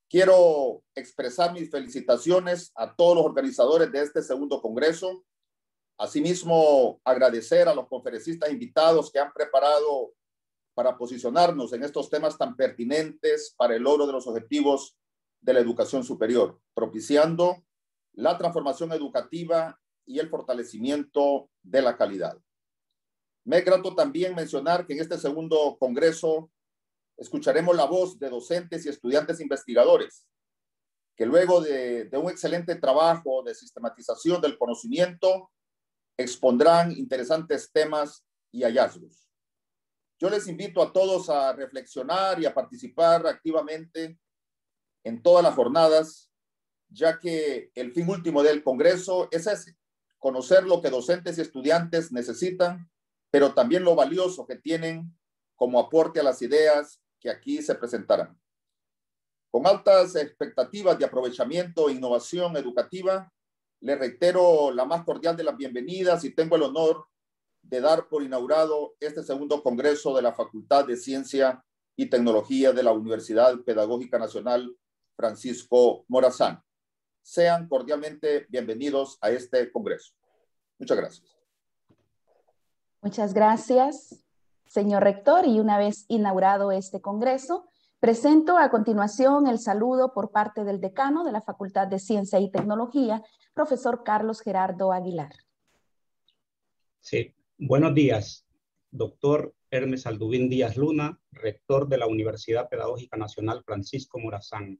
Quiero expresar mis felicitaciones a todos los organizadores de este segundo congreso. Asimismo, agradecer a los conferencistas invitados que han preparado para posicionarnos en estos temas tan pertinentes para el logro de los objetivos de la educación superior, propiciando la transformación educativa y el fortalecimiento de la calidad. Me es grato también mencionar que en este segundo congreso escucharemos la voz de docentes y estudiantes investigadores que luego de un excelente trabajo de sistematización del conocimiento expondrán interesantes temas y hallazgos. Yo les invito a todos a reflexionar y a participar activamente en todas las jornadas, ya que el fin último del Congreso es ese: conocer lo que docentes y estudiantes necesitan, pero también lo valioso que tienen como aporte a las ideas que aquí se presentarán. Con altas expectativas de aprovechamiento e innovación educativa, les reitero la más cordial de las bienvenidas y tengo el honor de dar por inaugurado este segundo congreso de la Facultad de Ciencia y Tecnología de la Universidad Pedagógica Nacional Francisco Morazán. Sean cordialmente bienvenidos a este congreso. Muchas gracias. Muchas gracias, señor rector. Y una vez inaugurado este congreso, presento a continuación el saludo por parte del decano de la Facultad de Ciencia y Tecnología, profesor Carlos Gerardo Aguilar. Sí, buenos días, doctor Hermes Alduvín Díaz Luna, rector de la Universidad Pedagógica Nacional Francisco Morazán,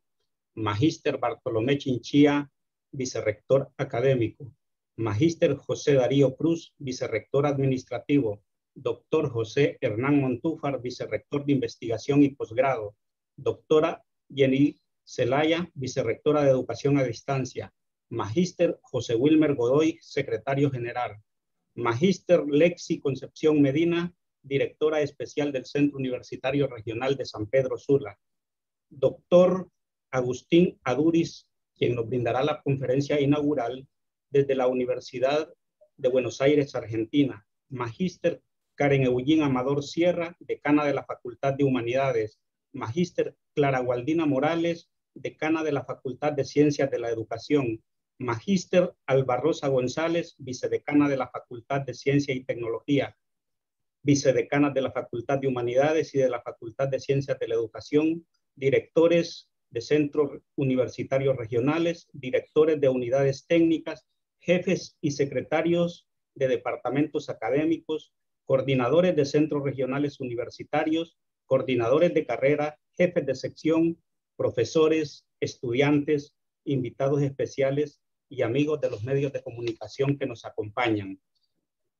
magíster Bartolomé Chinchilla, vicerrector académico, magíster José Darío Cruz, vicerrector administrativo, doctor José Hernán Montúfar, vicerrector de investigación y posgrado, doctora Jenny Zelaya, vicerrectora de educación a distancia, magíster José Wilmer Godoy, secretario general, magíster Lexi Concepción Medina, directora especial del Centro Universitario Regional de San Pedro Sula, doctor Agustín Aduriz, quien nos brindará la conferencia inaugural desde la Universidad de Buenos Aires, Argentina, magíster Karen Eugín Amador Sierra, decana de la Facultad de Humanidades, magíster Clara Gualdina Morales, decana de la Facultad de Ciencias de la Educación, magíster Alba Rosa González, vicedecana de la Facultad de Ciencia y Tecnología, vicedecanas de la Facultad de Humanidades y de la Facultad de Ciencias de la Educación, directores de centros universitarios regionales, directores de unidades técnicas, jefes y secretarios de departamentos académicos, coordinadores de centros regionales universitarios, coordinadores de carrera, jefes de sección, profesores, estudiantes, invitados especiales y amigos de los medios de comunicación que nos acompañan.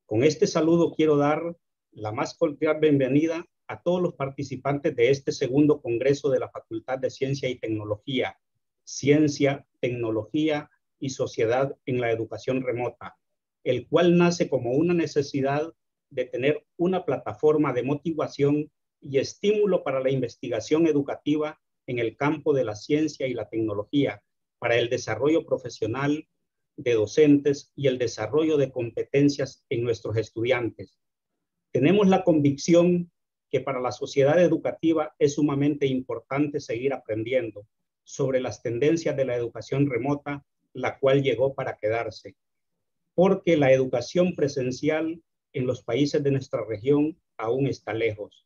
Con este saludo quiero dar la más cordial bienvenida a todos los participantes de este segundo congreso de la Facultad de Ciencia y Tecnología, Ciencia, Tecnología y Sociedad en la Educación Remota, el cual nace como una necesidad de tener una plataforma de motivación y estímulo para la investigación educativa en el campo de la ciencia y la tecnología, para el desarrollo profesional de docentes y el desarrollo de competencias en nuestros estudiantes. Tenemos la convicción que para la sociedad educativa es sumamente importante seguir aprendiendo sobre las tendencias de la educación remota, la cual llegó para quedarse, porque la educación presencial en los países de nuestra región aún está lejos.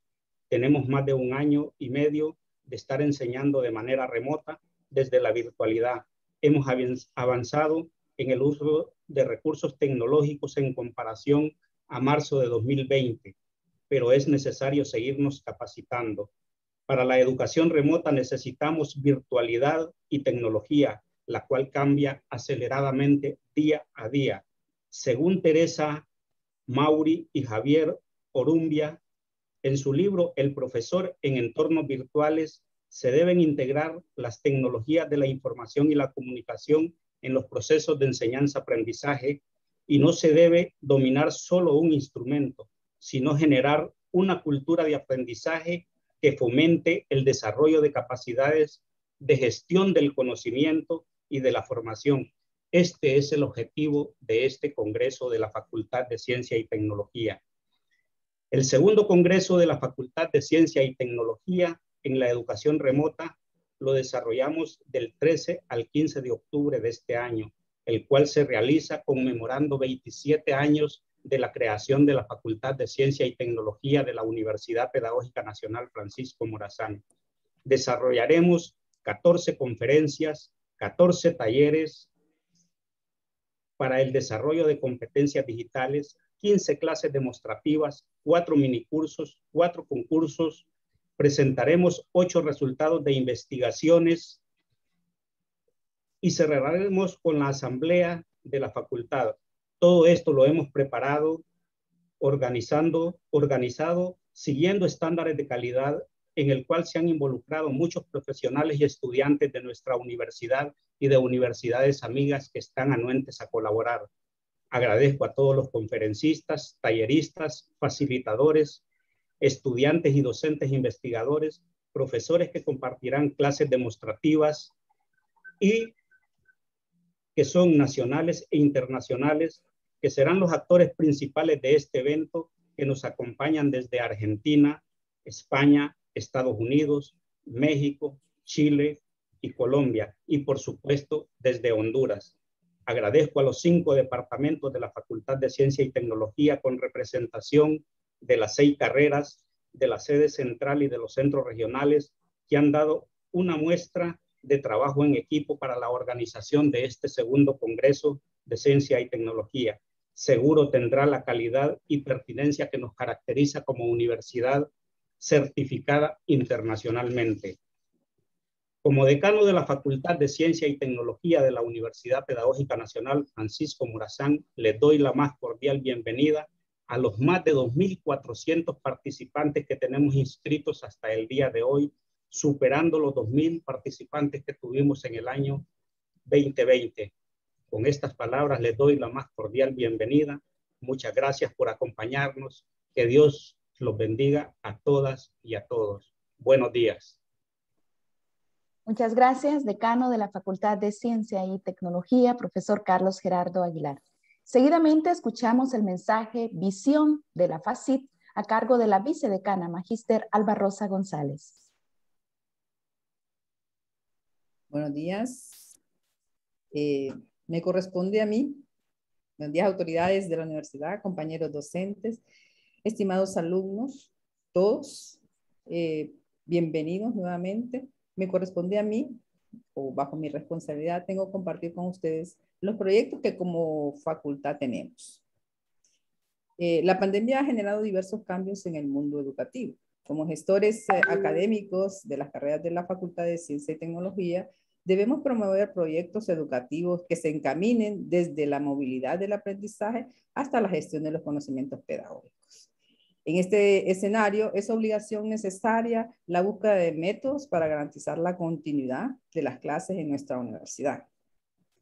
Tenemos más de 1 año y medio de estar enseñando de manera remota desde la virtualidad. Hemos avanzado en el uso de recursos tecnológicos en comparación a marzo de 2020, pero es necesario seguirnos capacitando. Para la educación remota necesitamos virtualidad y tecnología, la cual cambia aceleradamente día a día. Según Teresa Mauri y Javier Orumbia, en su libro El profesor en entornos virtuales, se deben integrar las tecnologías de la información y la comunicación en los procesos de enseñanza-aprendizaje y no se debe dominar solo un instrumento, sino generar una cultura de aprendizaje que fomente el desarrollo de capacidades de gestión del conocimiento y de la formación. Este es el objetivo de este Congreso de la Facultad de Ciencia y Tecnología. El segundo Congreso de la Facultad de Ciencia y Tecnología en la Educación Remota lo desarrollamos del 13 al 15 de octubre de este año, el cual se realiza conmemorando 27 años de la creación de la Facultad de Ciencia y Tecnología de la Universidad Pedagógica Nacional Francisco Morazán. Desarrollaremos 14 conferencias, 14 talleres para el desarrollo de competencias digitales, 15 clases demostrativas, 4 minicursos, 4 concursos. Presentaremos 8 resultados de investigaciones y cerraremos con la asamblea de la facultad. Todo esto lo hemos preparado, organizado, siguiendo estándares de calidad en el cual se han involucrado muchos profesionales y estudiantes de nuestra universidad y de universidades amigas que están anuentes a colaborar. Agradezco a todos los conferencistas, talleristas, facilitadores, estudiantes y docentes investigadores, profesores que compartirán clases demostrativas y que son nacionales e internacionales, que serán los actores principales de este evento, que nos acompañan desde Argentina, España, Estados Unidos, México, Chile y Colombia, y por supuesto desde Honduras. Agradezco a los 5 departamentos de la Facultad de Ciencia y Tecnología con representación de las 6 carreras, de la sede central y de los centros regionales, que han dado una muestra de trabajo en equipo para la organización de este segundo Congreso de Ciencia y Tecnología. Seguro tendrá la calidad y pertinencia que nos caracteriza como universidad certificada internacionalmente. Como decano de la Facultad de Ciencia y Tecnología de la Universidad Pedagógica Nacional Francisco Morazán, les doy la más cordial bienvenida a los más de 2.400 participantes que tenemos inscritos hasta el día de hoy, superando los 2.000 participantes que tuvimos en el año 2020. Con estas palabras les doy la más cordial bienvenida. Muchas gracias por acompañarnos. Que Dios los bendiga a todas y a todos. Buenos días. Muchas gracias, decano de la Facultad de Ciencia y Tecnología, profesor Carlos Gerardo Aguilar. Seguidamente escuchamos el mensaje Visión de la FACIT a cargo de la vicedecana Magíster Alba Rosa González. Buenos días. Me corresponde a mí. Buenos días, autoridades de la universidad, compañeros docentes, estimados alumnos, todos, bienvenidos nuevamente. Me corresponde a mí, o bajo mi responsabilidad, tengo que compartir con ustedes los proyectos que como facultad tenemos. La pandemia ha generado diversos cambios en el mundo educativo. Como gestores académicos de las carreras de la Facultad de Ciencia y Tecnología, debemos promover proyectos educativos que se encaminen desde la movilidad del aprendizaje hasta la gestión de los conocimientos pedagógicos. En este escenario es obligación necesaria la búsqueda de métodos para garantizar la continuidad de las clases en nuestra universidad.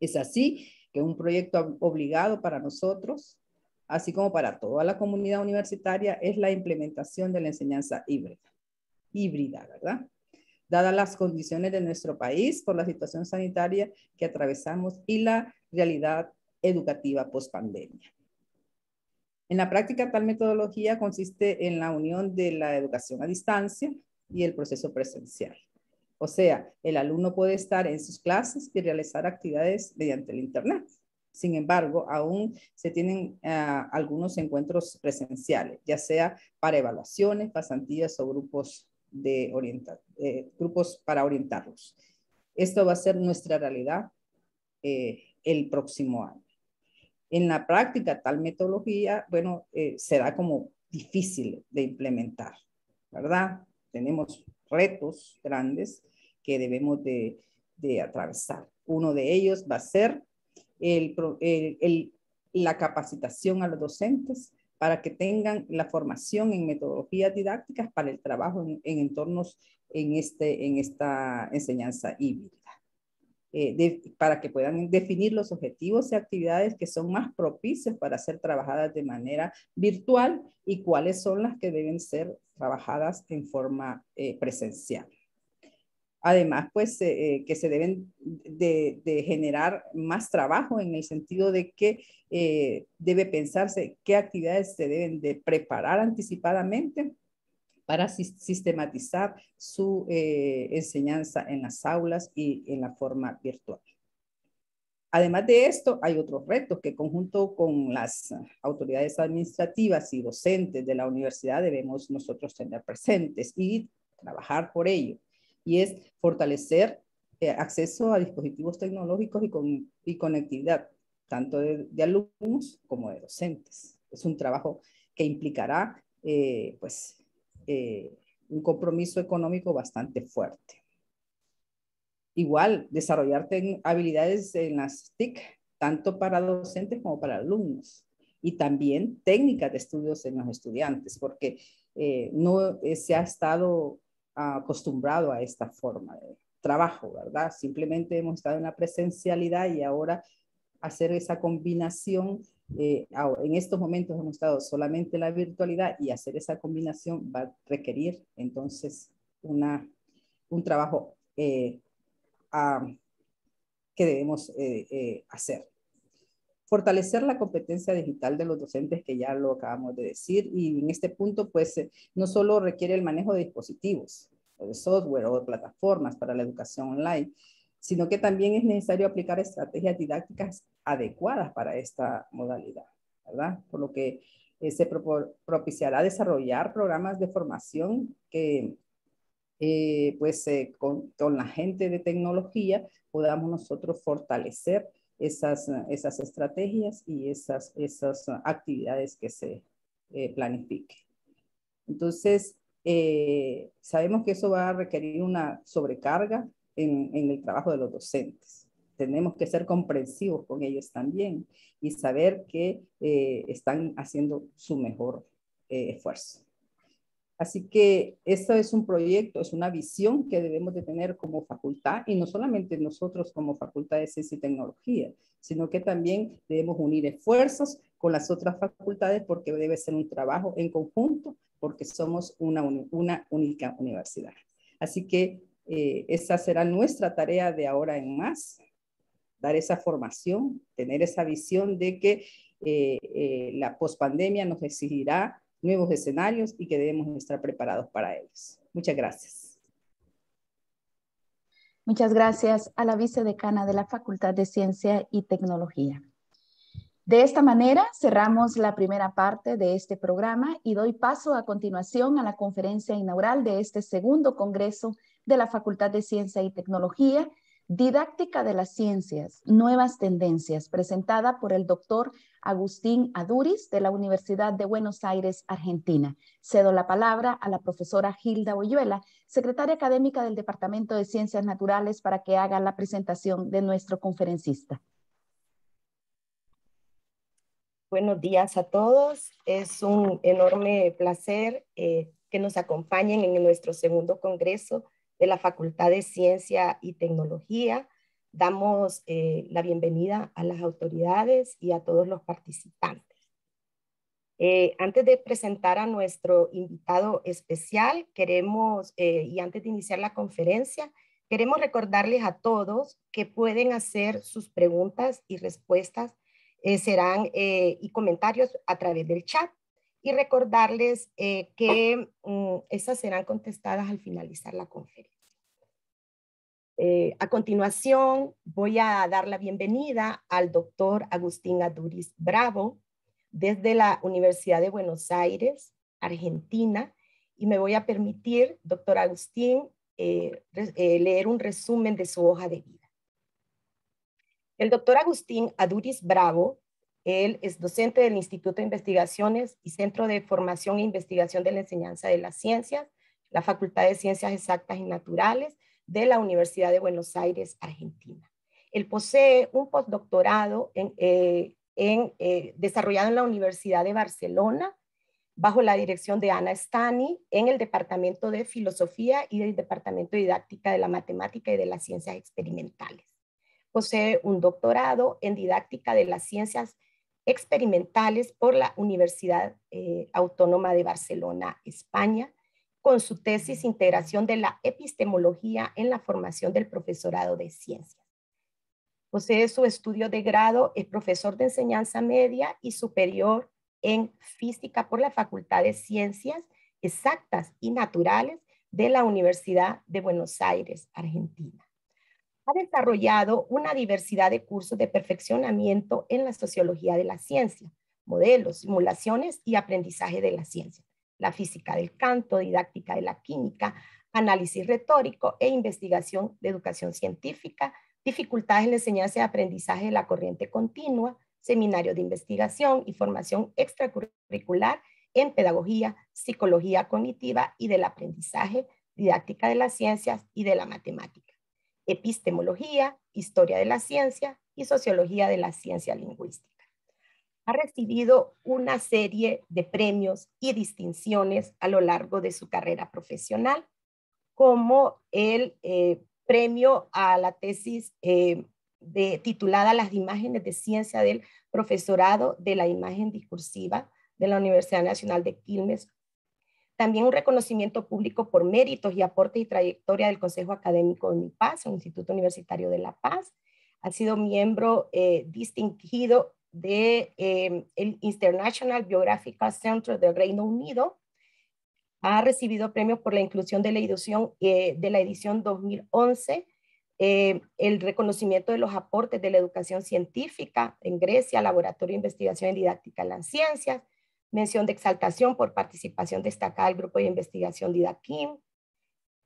Es así que un proyecto obligado para nosotros, así como para toda la comunidad universitaria, es la implementación de la enseñanza híbrida, ¿verdad? Dadas las condiciones de nuestro país por la situación sanitaria que atravesamos y la realidad educativa post-pandemia. En la práctica, tal metodología consiste en la unión de la educación a distancia y el proceso presencial. O sea, el alumno puede estar en sus clases y realizar actividades mediante el Internet. Sin embargo, aún se tienen algunos encuentros presenciales, ya sea para evaluaciones, pasantías o grupos para orientarlos. Esto va a ser nuestra realidad el próximo año. En la práctica, tal metodología, bueno, será como difícil de implementar, ¿verdad? Tenemos retos grandes que debemos de atravesar. Uno de ellos va a ser la capacitación a los docentes para que tengan la formación en metodologías didácticas para el trabajo en entornos en esta enseñanza híbrida. Para que puedan definir los objetivos y actividades que son más propicios para ser trabajadas de manera virtual y cuáles son las que deben ser trabajadas en forma presencial. Además, pues, que se deben de generar más trabajo en el sentido de que debe pensarse qué actividades se deben de preparar anticipadamente para sistematizar su enseñanza en las aulas y en la forma virtual. Además de esto, hay otros retos que conjunto con las autoridades administrativas y docentes de la universidad debemos nosotros tener presentes y trabajar por ello. Y es fortalecer acceso a dispositivos tecnológicos y conectividad, tanto de alumnos como de docentes. Es un trabajo que implicará un compromiso económico bastante fuerte. Igual, desarrollar habilidades en las TIC, tanto para docentes como para alumnos. Y también técnicas de estudios en los estudiantes, porque no se ha estado acostumbrado a esta forma de trabajo, ¿verdad? Simplemente hemos estado en la presencialidad y ahora hacer esa combinación, en estos momentos hemos estado solamente en la virtualidad y hacer esa combinación va a requerir entonces un trabajo que debemos hacer. Fortalecer la competencia digital de los docentes, que ya lo acabamos de decir, y en este punto pues no solo requiere el manejo de dispositivos, o de software o de plataformas para la educación online, sino que también es necesario aplicar estrategias didácticas adecuadas para esta modalidad, ¿verdad? Por lo que se propiciará desarrollar programas de formación que con la gente de tecnología podamos nosotros fortalecer esas estrategias y esas actividades que se planifiquen. Entonces, sabemos que eso va a requerir una sobrecarga en el trabajo de los docentes. Tenemos que ser comprensivos con ellos también y saber que están haciendo su mejor esfuerzo. Así que esto es un proyecto, es una visión que debemos de tener como facultad, y no solamente nosotros como Facultad de Ciencia y Tecnología, sino que también debemos unir esfuerzos con las otras facultades, porque debe ser un trabajo en conjunto, porque somos una única universidad. Así que esa será nuestra tarea de ahora en más, dar esa formación, tener esa visión de que la pospandemia nos exigirá nuevos escenarios y que debemos estar preparados para ellos. Muchas gracias. Muchas gracias a la vicedecana de la Facultad de Ciencia y Tecnología. De esta manera cerramos la primera parte de este programa y doy paso a continuación a la conferencia inaugural de este segundo congreso de la Facultad de Ciencia y Tecnología, Didáctica de las Ciencias, Nuevas Tendencias, presentada por el doctor Agustín Aduriz de la Universidad de Buenos Aires, Argentina. Cedo la palabra a la profesora Hilda Oyuela, secretaria académica del Departamento de Ciencias Naturales, para que haga la presentación de nuestro conferencista. Buenos días a todos. Es un enorme placer que nos acompañen en nuestro segundo congreso de la Facultad de Ciencia y Tecnología. Damos la bienvenida a las autoridades y a todos los participantes. Antes de presentar a nuestro invitado especial, y antes de iniciar la conferencia, queremos recordarles a todos que pueden hacer sus preguntas y respuestas y comentarios a través del chat, y recordarles que esas serán contestadas al finalizar la conferencia. A continuación voy a dar la bienvenida al doctor Agustín Aduriz Bravo desde la Universidad de Buenos Aires, Argentina, y me voy a permitir, doctor Agustín, leer un resumen de su hoja de vida. El doctor Agustín Aduriz Bravo, él es docente del Instituto de Investigaciones y Centro de Formación e Investigación de la Enseñanza de las Ciencias, la Facultad de Ciencias Exactas y Naturales de la Universidad de Buenos Aires, Argentina. Él posee un postdoctorado desarrollado en la Universidad de Barcelona, bajo la dirección de Ana Stani, en el Departamento de Filosofía y del Departamento de Didáctica de la Matemática y de las Ciencias Experimentales. Posee un doctorado en Didáctica de las Ciencias Experimentales por la Universidad Autónoma de Barcelona, España, con su tesis Integración de la Epistemología en la Formación del Profesorado de Ciencias. Posee su estudio de grado, es profesor de enseñanza media y superior en física por la Facultad de Ciencias Exactas y Naturales de la Universidad de Buenos Aires, Argentina. Ha desarrollado una diversidad de cursos de perfeccionamiento en la sociología de la ciencia, modelos, simulaciones y aprendizaje de la ciencia, la física del canto, didáctica de la química, análisis retórico e investigación de educación científica, dificultades en la enseñanza y aprendizaje de la corriente continua, seminarios de investigación y formación extracurricular en pedagogía, psicología cognitiva y del aprendizaje, didáctica de las ciencias y de la matemática, epistemología, historia de la ciencia y sociología de la ciencia lingüística. Ha recibido una serie de premios y distinciones a lo largo de su carrera profesional, como el premio a la tesis titulada Las imágenes de ciencia del profesorado de la imagen discursiva de la Universidad Nacional de Quilmes. También un reconocimiento público por méritos y aportes y trayectoria del Consejo Académico de UNIPAS, el Instituto Universitario de La Paz. Ha sido miembro distinguido del International Biographical Center del Reino Unido. Ha recibido premios por la inclusión de la edición 2011, el reconocimiento de los aportes de la educación científica en Grecia, Laboratorio de Investigación y Didáctica en las Ciencias, mención de exaltación por participación destacada del Grupo de Investigación Didaquim,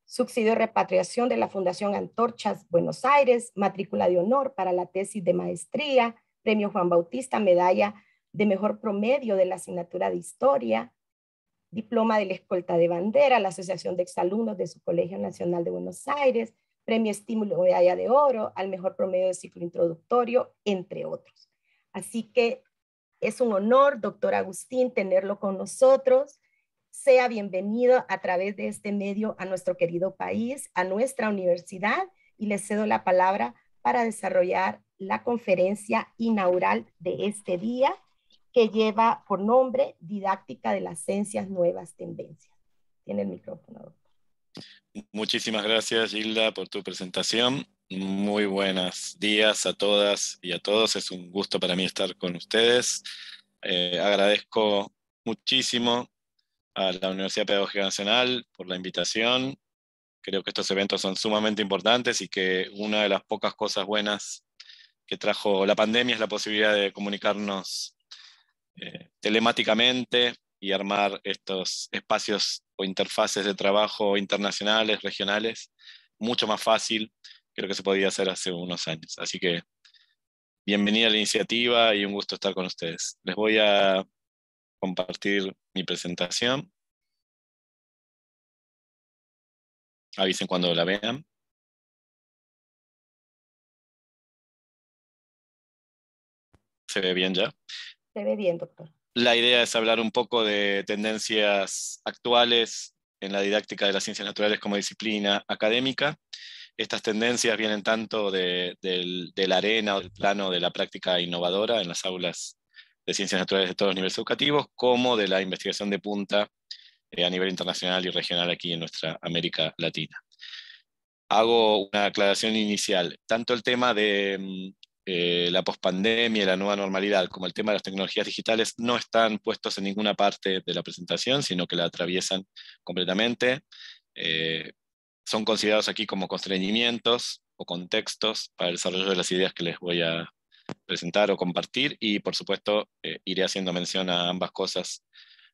subsidio de repatriación de la Fundación Antorchas Buenos Aires, matrícula de honor para la tesis de maestría, premio Juan Bautista, medalla de mejor promedio de la asignatura de historia, diploma de la escolta de bandera, la Asociación de Exalumnos de su Colegio Nacional de Buenos Aires, premio estímulo medalla de oro al mejor promedio de ciclo introductorio, entre otros. Así que es un honor, doctor Agustín, tenerlo con nosotros. Sea bienvenido a través de este medio a nuestro querido país, a nuestra universidad, y le cedo la palabra para desarrollar la conferencia inaugural de este día, que lleva por nombre Didáctica de las Ciencias, Nuevas Tendencias. Tiene el micrófono, doctor. Muchísimas gracias, Gilda, por tu presentación. Muy buenos días a todas y a todos. Es un gusto para mí estar con ustedes. Agradezco muchísimo a la Universidad Pedagógica Nacional por la invitación. Creo que estos eventos son sumamente importantes y que una de las pocas cosas buenas que trajo la pandemia es la posibilidad de comunicarnos telemáticamente y armar estos espacios o interfaces de trabajo internacionales, regionales, mucho más fácil que lo que se podía hacer hace unos años. Así que bienvenida a la iniciativa y un gusto estar con ustedes. Les voy a compartir mi presentación. Avisen cuando la vean. ¿Se ve bien ya? Se ve bien, doctor. La idea es hablar un poco de tendencias actuales en la didáctica de las ciencias naturales como disciplina académica. Estas tendencias vienen tanto de la arena o del plano de la práctica innovadora en las aulas de ciencias naturales de todos los niveles educativos, como de la investigación de punta a nivel internacional y regional aquí en nuestra América Latina. Hago una aclaración inicial. Tanto el tema de la pospandemia y la nueva normalidad, como el tema de las tecnologías digitales, no están puestos en ninguna parte de la presentación, sino que la atraviesan completamente. Son considerados aquí como constreñimientos o contextos para el desarrollo de las ideas que les voy a presentar o compartir, y por supuesto iré haciendo mención a ambas cosas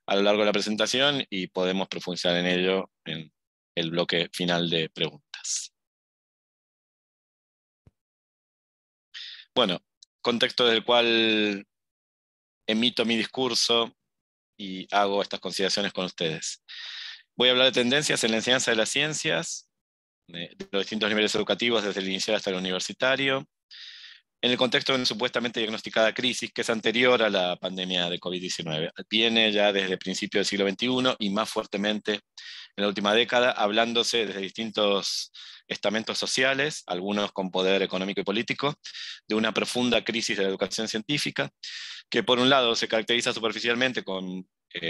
a lo largo de la presentación y podemos profundizar en ello en el bloque final de preguntas. Bueno, contexto del cual emito mi discurso y hago estas consideraciones con ustedes. Voy a hablar de tendencias en la enseñanza de las ciencias, de los distintos niveles educativos, desde el inicial hasta el universitario, en el contexto de una supuestamente diagnosticada crisis que es anterior a la pandemia de COVID-19. Viene ya desde principios del siglo XXI y más fuertemente en la última década, hablándose desde distintos estamentos sociales, algunos con poder económico y político, de una profunda crisis de la educación científica, que por un lado se caracteriza superficialmente con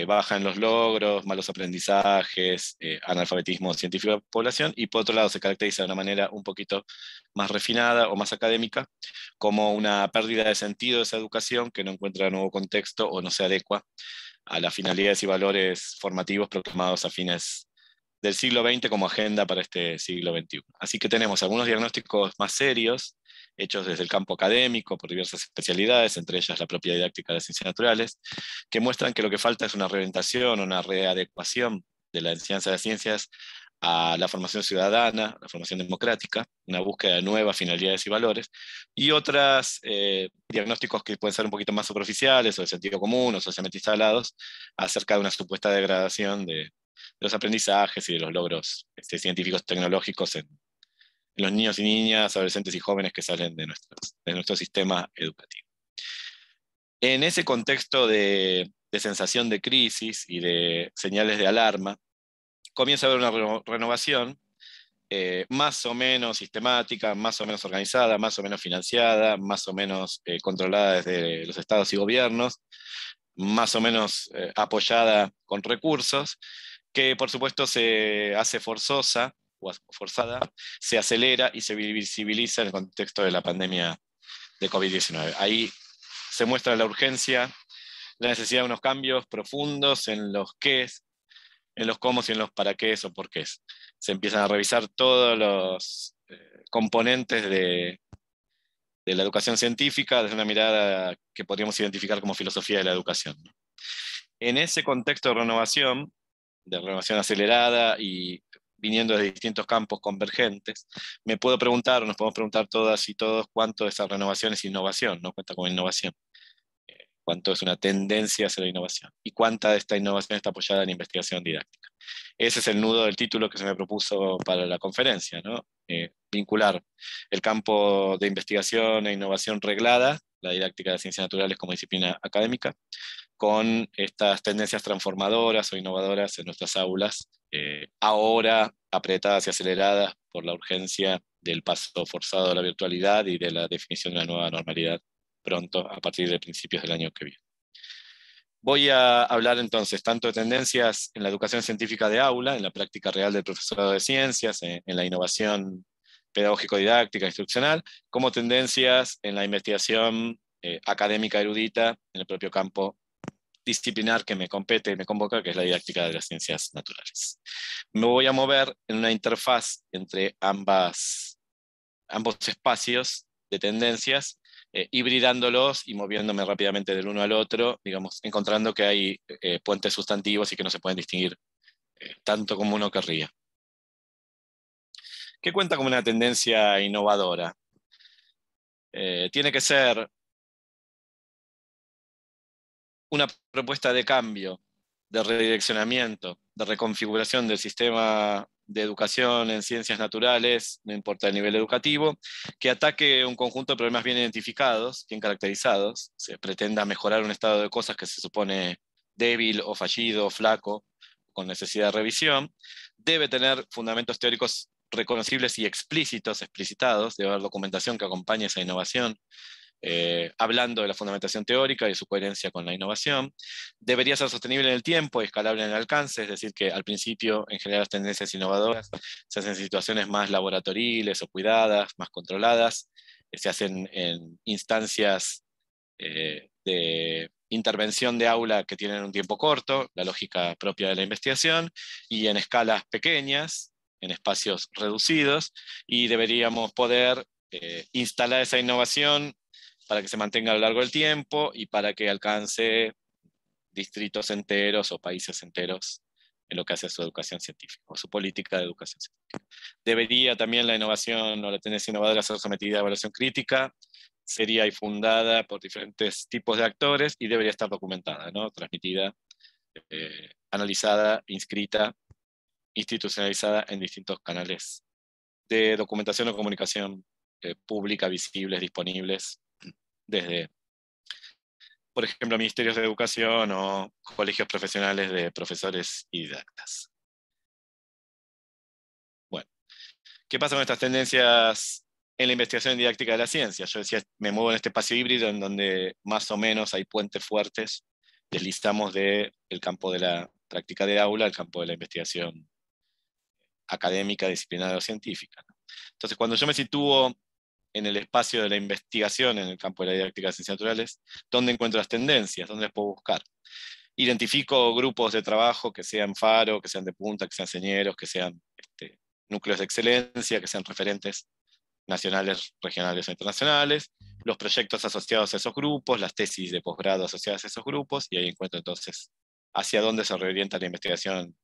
baja en los logros, malos aprendizajes, analfabetismo científico de la población, y por otro lado se caracteriza de una manera un poquito más refinada o más académica, como una pérdida de sentido de esa educación que no encuentra nuevo contexto o no se adecua a las finalidades y valores formativos proclamados a fines del siglo XX como agenda para este siglo XXI. Así que tenemos algunos diagnósticos más serios, hechos desde el campo académico por diversas especialidades, entre ellas la propia didáctica de las ciencias naturales, que muestran que lo que falta es una reorientación, una readecuación de la enseñanza de las ciencias a la formación ciudadana, la formación democrática, una búsqueda de nuevas finalidades y valores, y otros diagnósticos que pueden ser un poquito más superficiales o de sentido común o socialmente instalados acerca de una supuesta degradación de los aprendizajes y de los logros científicos tecnológicos en los niños y niñas, adolescentes y jóvenes que salen de nuestro sistema educativo. En ese contexto de sensación de crisis y de señales de alarma, comienza a haber una renovación más o menos sistemática, más o menos organizada, más o menos financiada, más o menos controlada desde los estados y gobiernos, más o menos apoyada con recursos, que por supuesto se hace forzosa o forzada, se acelera y se visibiliza en el contexto de la pandemia de COVID-19. Ahí se muestra la urgencia, la necesidad de unos cambios profundos en los qués, en los cómo y en los para qué o por qué. Se empiezan a revisar todos los componentes de la educación científica desde una mirada que podríamos identificar como filosofía de la educación. En ese contexto de renovación acelerada y viniendo de distintos campos convergentes, me puedo preguntar, o nos podemos preguntar todas y todos, cuánto de esa renovación es innovación, ¿no? Cuenta como innovación. Cuánto es una tendencia hacia la innovación y cuánta de esta innovación está apoyada en investigación didáctica. Ese es el nudo del título que se me propuso para la conferencia, ¿no? Vincular el campo de investigación e innovación reglada, la didáctica de ciencias naturales como disciplina académica, con estas tendencias transformadoras o innovadoras en nuestras aulas, ahora apretadas y aceleradas por la urgencia del paso forzado a la virtualidad y de la definición de una nueva normalidad pronto, a partir de principios del año que viene. Voy a hablar entonces tanto de tendencias en la educación científica de aula, en la práctica real del profesorado de ciencias, en la innovación pedagógico-didáctica instruccional, como tendencias en la investigación académica erudita en el propio campo disciplinar que me compete y me convoca, que es la didáctica de las ciencias naturales. Me voy a mover en una interfaz entre ambos espacios de tendencias, hibridándolos y moviéndome rápidamente del uno al otro, digamos, encontrando que hay puentes sustantivos y que no se pueden distinguir tanto como uno querría. ¿Qué cuenta como una tendencia innovadora? Tiene que ser una propuesta de cambio, de redireccionamiento, de reconfiguración del sistema de educación en ciencias naturales, no importa el nivel educativo, que ataque un conjunto de problemas bien identificados, bien caracterizados, se pretenda mejorar un estado de cosas que se supone débil o fallido, o flaco, con necesidad de revisión, debe tener fundamentos teóricos reconocibles y explicitados, debe haber documentación que acompañe esa innovación, hablando de la fundamentación teórica y su coherencia con la innovación. Debería ser sostenible en el tiempo y escalable en el alcance, es decir, que al principio, en general, las tendencias innovadoras se hacen en situaciones más laboratoriles o cuidadas, más controladas, se hacen en instancias de intervención de aula que tienen un tiempo corto, la lógica propia de la investigación, y en escalas pequeñas, en espacios reducidos, y deberíamos poder instalar esa innovación para que se mantenga a lo largo del tiempo y para que alcance distritos enteros o países enteros en lo que hace a su educación científica o su política de educación científica. Debería también la innovación o la tendencia innovadora ser sometida a evaluación crítica, sería y fundada por diferentes tipos de actores y debería estar documentada, ¿no? Transmitida, analizada, inscrita, institucionalizada en distintos canales de documentación o comunicación pública, visibles, disponibles, desde, por ejemplo, ministerios de educación o colegios profesionales de profesores y didactas. Bueno, ¿qué pasa con estas tendencias en la investigación didáctica de la ciencia? Yo decía, me muevo en este espacio híbrido en donde más o menos hay puentes fuertes, deslizamos del campo de la práctica de aula al campo de la investigación académica, disciplinaria o científica, ¿no? Entonces, cuando yo me sitúo en el espacio de la investigación, en el campo de la didáctica de ciencias naturales, ¿dónde encuentro las tendencias? ¿Dónde las puedo buscar? Identifico grupos de trabajo que sean faro, que sean de punta, que sean señeros, que sean núcleos de excelencia, que sean referentes nacionales, regionales o internacionales, los proyectos asociados a esos grupos, las tesis de posgrado asociadas a esos grupos, y ahí encuentro entonces hacia dónde se reorienta la investigación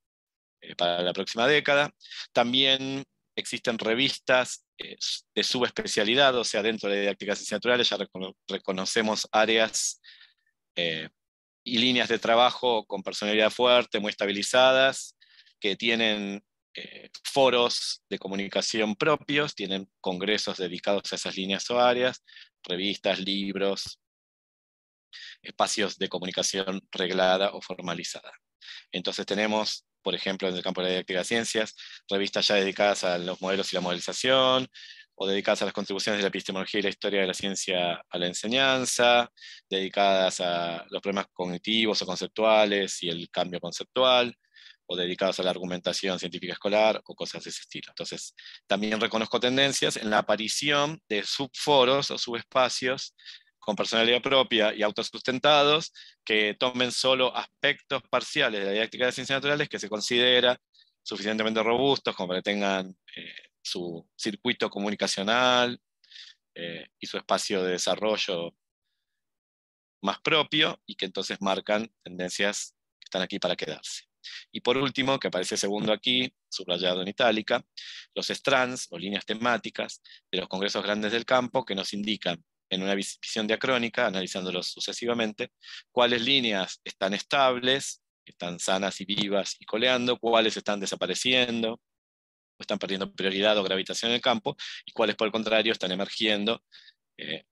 para la próxima década. También existen revistas de subespecialidad, o sea, dentro de la didáctica de ciencias naturales ya reconocemos áreas y líneas de trabajo con personalidad fuerte, muy estabilizadas, que tienen foros de comunicación propios, tienen congresos dedicados a esas líneas o áreas, revistas, libros, espacios de comunicación reglada o formalizada. Entonces tenemos, por ejemplo, en el campo de la didáctica de ciencias, revistas ya dedicadas a los modelos y la modelización, o dedicadas a las contribuciones de la epistemología y la historia de la ciencia a la enseñanza, dedicadas a los problemas cognitivos o conceptuales y el cambio conceptual, o dedicados a la argumentación científica escolar, o cosas de ese estilo. Entonces, también reconozco tendencias en la aparición de subforos o subespacios con personalidad propia y autosustentados, que tomen solo aspectos parciales de la didáctica de ciencias naturales que se considera suficientemente robustos como para que tengan su circuito comunicacional y su espacio de desarrollo más propio, y que entonces marcan tendencias que están aquí para quedarse. Y por último, que aparece segundo aquí, subrayado en itálica, los strands o líneas temáticas de los congresos grandes del campo, que nos indican en una visión diacrónica, analizándolos sucesivamente, cuáles líneas están estables, están sanas y vivas y coleando, cuáles están desapareciendo, o están perdiendo prioridad o gravitación en el campo, y cuáles por el contrario están emergiendo,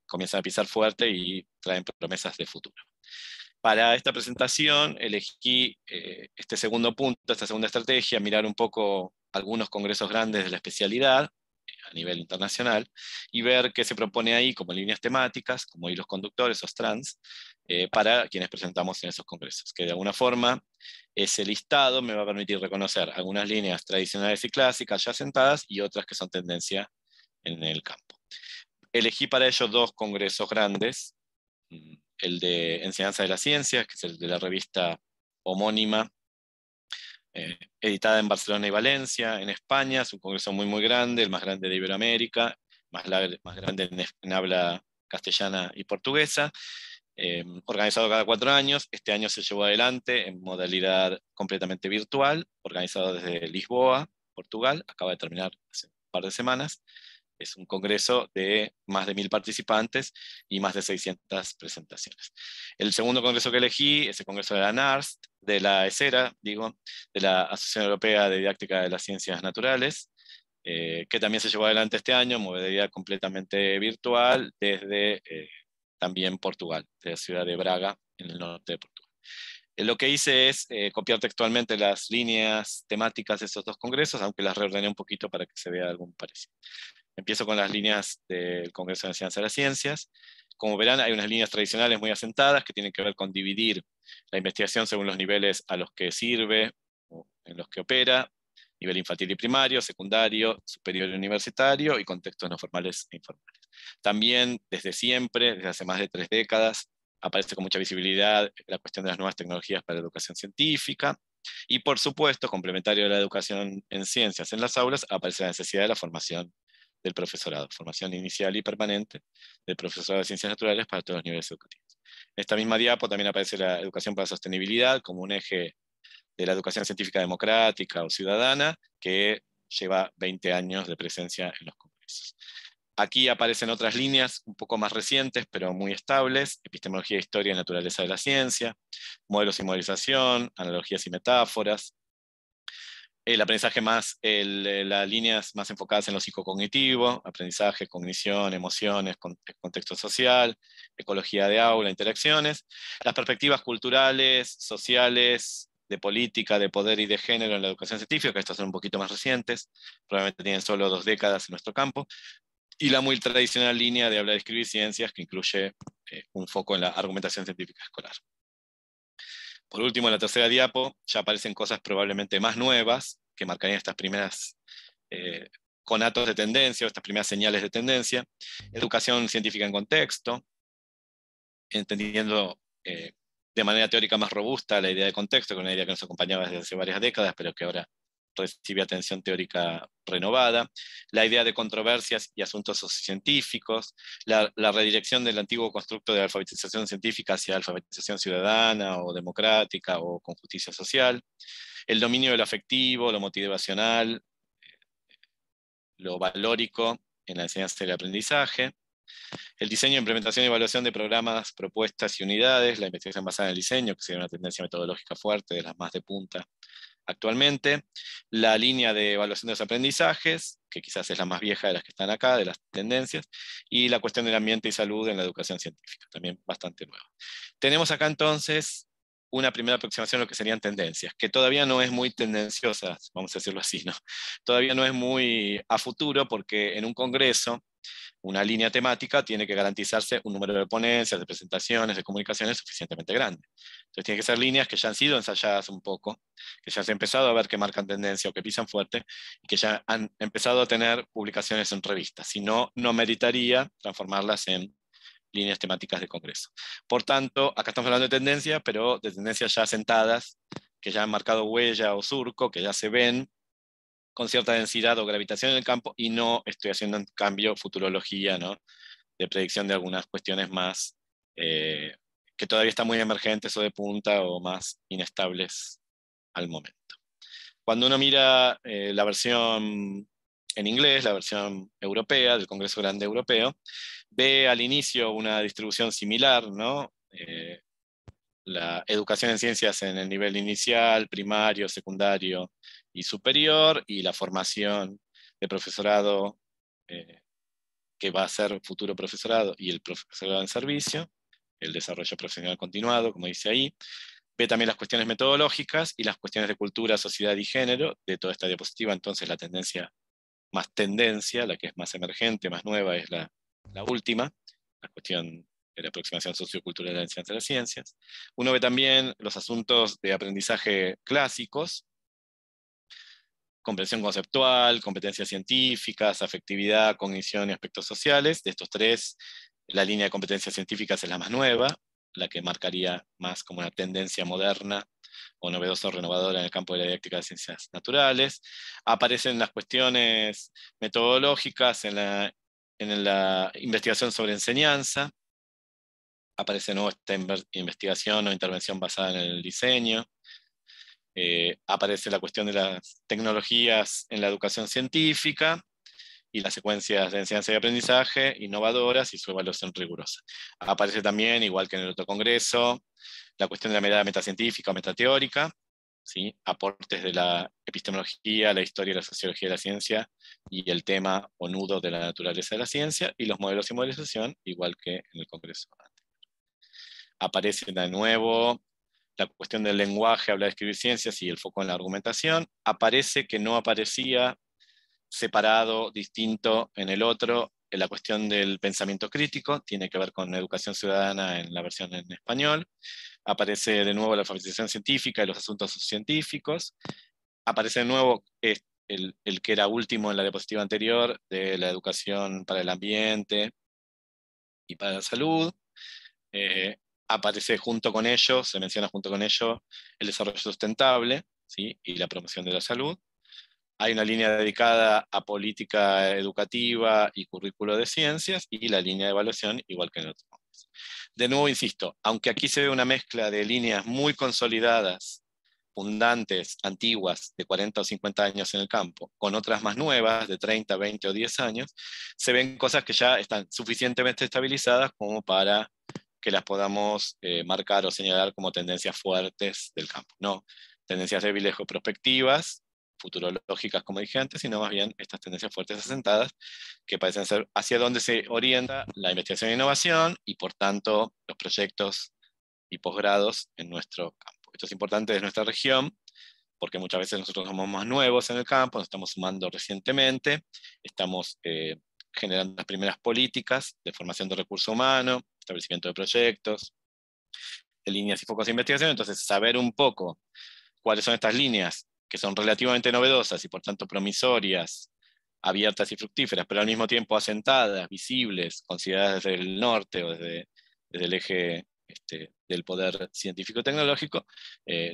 comienzan a pisar fuerte y traen promesas de futuro. Para esta presentación elegí este segundo punto, esta segunda estrategia, mirar un poco algunos congresos grandes de la especialidad a nivel internacional y ver qué se propone ahí como líneas temáticas, como hilos conductores o strands, para quienes presentamos en esos congresos, que de alguna forma ese listado me va a permitir reconocer algunas líneas tradicionales y clásicas ya sentadas y otras que son tendencia en el campo. Elegí para ello dos congresos grandes, el de Enseñanza de las Ciencias, que es el de la revista homónima, editada en Barcelona y Valencia, en España. Es un congreso muy, muy grande, el más grande de Iberoamérica, más grande en habla castellana y portuguesa, organizado cada 4 años. Este año se llevó adelante en modalidad completamente virtual, organizado desde Lisboa, Portugal, acaba de terminar hace un par de semanas. Es un congreso de más de 1000 participantes y más de 600 presentaciones. El segundo congreso que elegí es el congreso de la NARST, de la ESERA, digo, de la Asociación Europea de Didáctica de las Ciencias Naturales, que también se llevó adelante este año, modalidad completamente virtual, desde también Portugal, de la ciudad de Braga, en el norte de Portugal. Lo que hice es copiar textualmente las líneas temáticas de esos dos congresos, aunque las reordené un poquito para que se vea algún parecido. Empiezo con las líneas del Congreso de Enseñanza de las Ciencias. Como verán, hay unas líneas tradicionales muy asentadas que tienen que ver con dividir la investigación según los niveles a los que sirve o en los que opera: nivel infantil y primario, secundario, superior y universitario, y contextos no formales e informales. También, desde siempre, desde hace más de 3 décadas, aparece con mucha visibilidad la cuestión de las nuevas tecnologías para la educación científica. Y por supuesto, complementario de la educación en ciencias en las aulas, aparece la necesidad de la formación del profesorado, formación inicial y permanente del profesorado de ciencias naturales para todos los niveles educativos. En esta misma diapo también aparece la educación para la sostenibilidad como un eje de la educación científica democrática o ciudadana, que lleva 20 años de presencia en los congresos. Aquí aparecen otras líneas un poco más recientes, pero muy estables: epistemología, historia y naturaleza de la ciencia, modelos y modelización, analogías y metáforas. El aprendizaje las líneas más enfocadas en lo psicocognitivo, aprendizaje, cognición, emociones, contexto social, ecología de aula, interacciones. Las perspectivas culturales, sociales, de política, de poder y de género en la educación científica, estas son un poquito más recientes, probablemente tienen solo 2 décadas en nuestro campo. Y la muy tradicional línea de hablar y escribir ciencias, que incluye un foco en la argumentación científica escolar. Por último, en la tercera diapo ya aparecen cosas probablemente más nuevas, que marcarían estas primeras conatos de tendencia, o estas primeras señales de tendencia. Educación científica en contexto, entendiendo de manera teórica más robusta la idea de contexto, que es una idea que nos acompañaba desde hace varias décadas, pero que ahora recibe atención teórica renovada, la idea de controversias y asuntos sociocientíficos, la redirección del antiguo constructo de alfabetización científica hacia alfabetización ciudadana o democrática o con justicia social, el dominio de lo afectivo, lo motivacional, lo valórico en la enseñanza y el aprendizaje, el diseño, implementación y evaluación de programas, propuestas y unidades, la investigación basada en el diseño, que sería una tendencia metodológica fuerte, de las más de punta actualmente, la línea de evaluación de los aprendizajes, que quizás es la más vieja de las que están acá, de las tendencias, y la cuestión del ambiente y salud en la educación científica, también bastante nueva. Tenemos acá entonces una primera aproximación a lo que serían tendencias, que todavía no es muy tendenciosa, vamos a decirlo así, ¿no? Todavía no es muy a futuro, porque en un congreso, una línea temática tiene que garantizarse un número de ponencias, de presentaciones, de comunicaciones suficientemente grande. Entonces tiene que ser líneas que ya han sido ensayadas un poco, que ya se ha empezado a ver que marcan tendencia o que pisan fuerte, y que ya han empezado a tener publicaciones en revistas. Si no, no meritaría transformarlas en líneas temáticas de congreso. Por tanto, acá estamos hablando de tendencias, pero de tendencias ya asentadas, que ya han marcado huella o surco, que ya se ven, con cierta densidad o gravitación en el campo, y no estoy haciendo en cambio futurología, ¿no? De predicción de algunas cuestiones más que todavía están muy emergentes o de punta o más inestables al momento. Cuando uno mira la versión en inglés, la versión europea del Congreso Grande Europeo, ve al inicio una distribución similar, ¿no? La educación en ciencias en el nivel inicial, primario, secundario y superior, y la formación de profesorado que va a ser futuro profesorado y el profesorado en servicio, el desarrollo profesional continuado, como dice ahí. Ve también las cuestiones metodológicas y las cuestiones de cultura, sociedad y género de toda esta diapositiva. Entonces la tendencia, la que es más emergente, más nueva, es la última, la cuestión de la aproximación sociocultural de la enseñanza de las ciencias. Uno ve también los asuntos de aprendizaje clásicos, comprensión conceptual, competencias científicas, afectividad, cognición y aspectos sociales. De estos tres, la línea de competencias científicas es la más nueva, la que marcaría más como una tendencia moderna o novedosa o renovadora en el campo de la didáctica de ciencias naturales. Aparecen las cuestiones metodológicas en la investigación sobre enseñanza. Aparece de nuevo esta investigación o intervención basada en el diseño. Aparece la cuestión de las tecnologías en la educación científica y las secuencias de enseñanza y aprendizaje innovadoras y su evaluación rigurosa. Aparece también, igual que en el otro congreso, la cuestión de la mirada metacientífica o metateórica, ¿sí? Aportes de la epistemología, la historia y la sociología de la ciencia, y el tema o nudo de la naturaleza de la ciencia, y los modelos y modelización, igual que en el congreso anterior. Aparece de nuevo la cuestión del lenguaje, hablar, escribir ciencias y el foco en la argumentación. Aparece que no aparecía separado, distinto en el otro, en la cuestión del pensamiento crítico, tiene que ver con educación ciudadana en la versión en español. Aparece de nuevo la alfabetización científica y los asuntos científicos. Aparece de nuevo el que era último en la diapositiva anterior, de la educación para el ambiente y para la salud. Aparece junto con ello, se menciona junto con ello, el desarrollo sustentable, ¿sí? Y la promoción de la salud. Hay una línea dedicada a política educativa y currículo de ciencias, y la línea de evaluación, igual que en otros. De nuevo, insisto, aunque aquí se ve una mezcla de líneas muy consolidadas, fundantes, antiguas, de 40 o 50 años en el campo, con otras más nuevas, de 30, 20 o 10 años, se ven cosas que ya están suficientemente estabilizadas como para que las podamos marcar o señalar como tendencias fuertes del campo. No tendencias débiles o prospectivas, futurológicas, como dije antes, sino más bien estas tendencias fuertes asentadas, que parecen ser hacia donde se orienta la investigación e innovación, y por tanto los proyectos y posgrados en nuestro campo. Esto es importante de nuestra región, porque muchas veces nosotros somos más nuevos en el campo, nos estamos sumando recientemente, estamos generando las primeras políticas de formación de recurso humano, establecimiento de proyectos, de líneas y focos de investigación. Entonces, saber un poco cuáles son estas líneas que son relativamente novedosas y por tanto promisorias, abiertas y fructíferas, pero al mismo tiempo asentadas, visibles, consideradas desde el norte o desde el eje del poder científico-tecnológico,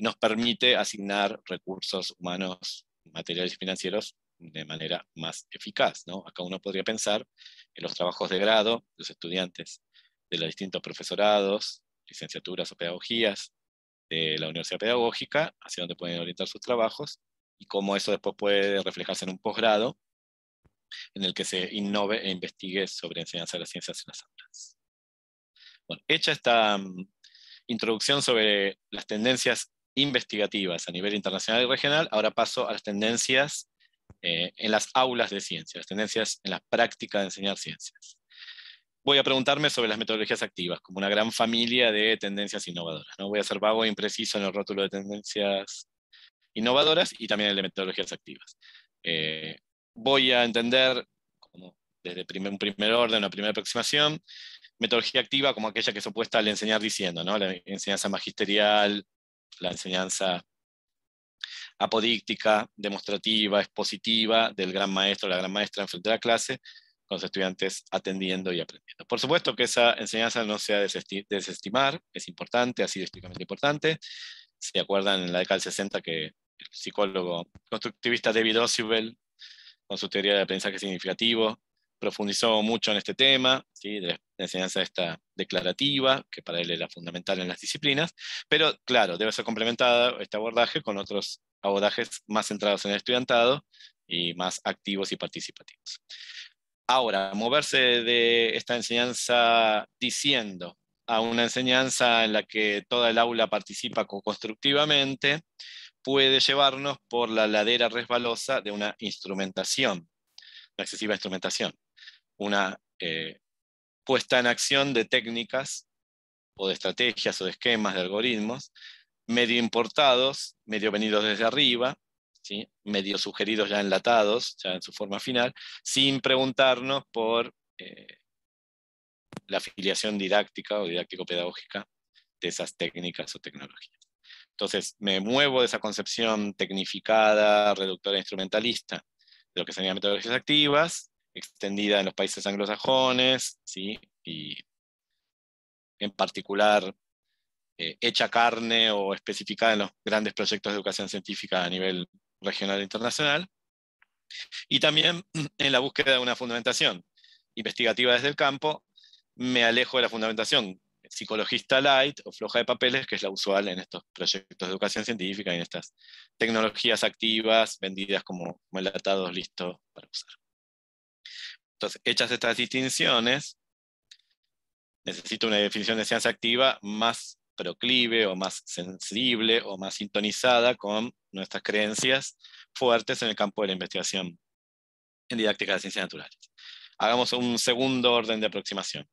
nos permite asignar recursos humanos, materiales y financieros de manera más eficaz, ¿no? Acá uno podría pensar en los trabajos de grado, los estudiantes de los distintos profesorados, licenciaturas o pedagogías de la universidad pedagógica, hacia donde pueden orientar sus trabajos, y cómo eso después puede reflejarse en un posgrado en el que se innove e investigue sobre enseñanza de las ciencias en las aulas. Bueno, hecha esta introducción sobre las tendencias investigativas a nivel internacional y regional, ahora paso a las tendencias en las aulas de ciencias, las tendencias en la práctica de enseñar ciencias. Voy a preguntarme sobre las metodologías activas, como una gran familia de tendencias innovadoras. ¿No? Voy a ser vago e impreciso en el rótulo de tendencias innovadoras y también el de metodologías activas. Voy a entender, como desde un primer orden, una primera aproximación, metodología activa como aquella que es opuesta al enseñar diciendo, ¿no? La enseñanza magisterial, la enseñanza apodíctica, demostrativa, expositiva del gran maestro o la gran maestra enfrente de la clase, con los estudiantes atendiendo y aprendiendo. Por supuesto que esa enseñanza no se ha de desestimar, es importante, ha sido históricamente importante. ¿Se acuerdan en la década del 60 que el psicólogo constructivista David Ausubel, con su teoría de aprendizaje significativo, profundizó mucho en este tema, ¿sí? De la enseñanza esta declarativa, que para él era fundamental en las disciplinas, pero claro, debe ser complementado este abordaje con otros abordajes más centrados en el estudiantado y más activos y participativos. Ahora, moverse de esta enseñanza diciendo a una enseñanza en la que toda el aula participa co-constructivamente, puede llevarnos por la ladera resbalosa de una instrumentación, una excesiva instrumentación, una puesta en acción de técnicas o de estrategias o de esquemas, de algoritmos, medio importados, medio venidos desde arriba, ¿sí? Medio sugeridos ya enlatados, ya en su forma final, sin preguntarnos por la afiliación didáctica o didáctico-pedagógica de esas técnicas o tecnologías. Entonces, me muevo de esa concepción tecnificada, reductora e instrumentalista de lo que serían metodologías activas, extendida en los países anglosajones, ¿sí? Y en particular hecha carne o especificada en los grandes proyectos de educación científica a nivel regional e internacional, y también en la búsqueda de una fundamentación investigativa desde el campo. Me alejo de la fundamentación psicologista light o floja de papeles, que es la usual en estos proyectos de educación científica y en estas tecnologías activas vendidas como enlatados listos para usar. Entonces, hechas estas distinciones, necesito una definición de ciencia activa más proclive o más sensible o más sintonizada con nuestras creencias fuertes en el campo de la investigación en didáctica de ciencias naturales. Hagamos un segundo orden de aproximación.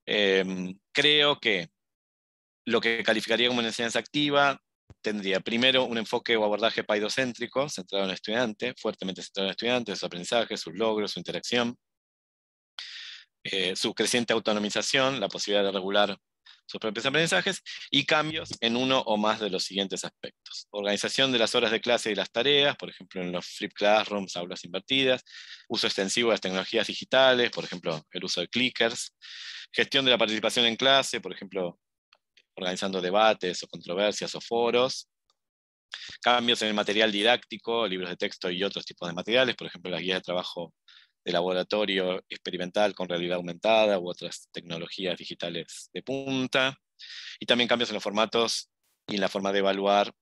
Creo que lo que calificaría como una enseñanza activa tendría primero un enfoque o abordaje paidocéntrico, centrado en el estudiante, fuertemente centrado en el estudiante, su aprendizaje, sus logros, su interacción, su creciente autonomización, la posibilidad de regular sus propios aprendizajes, y cambios en uno o más de los siguientes aspectos. Organización de las horas de clase y las tareas, por ejemplo en los flip classrooms, aulas invertidas, uso extensivo de las tecnologías digitales, por ejemplo el uso de clickers, gestión de la participación en clase, por ejemplo organizando debates o controversias o foros, cambios en el material didáctico, libros de texto y otros tipos de materiales, por ejemplo las guías de trabajo de laboratorio experimental con realidad aumentada u otras tecnologías digitales de punta, y también cambios en los formatos y en la forma de evaluar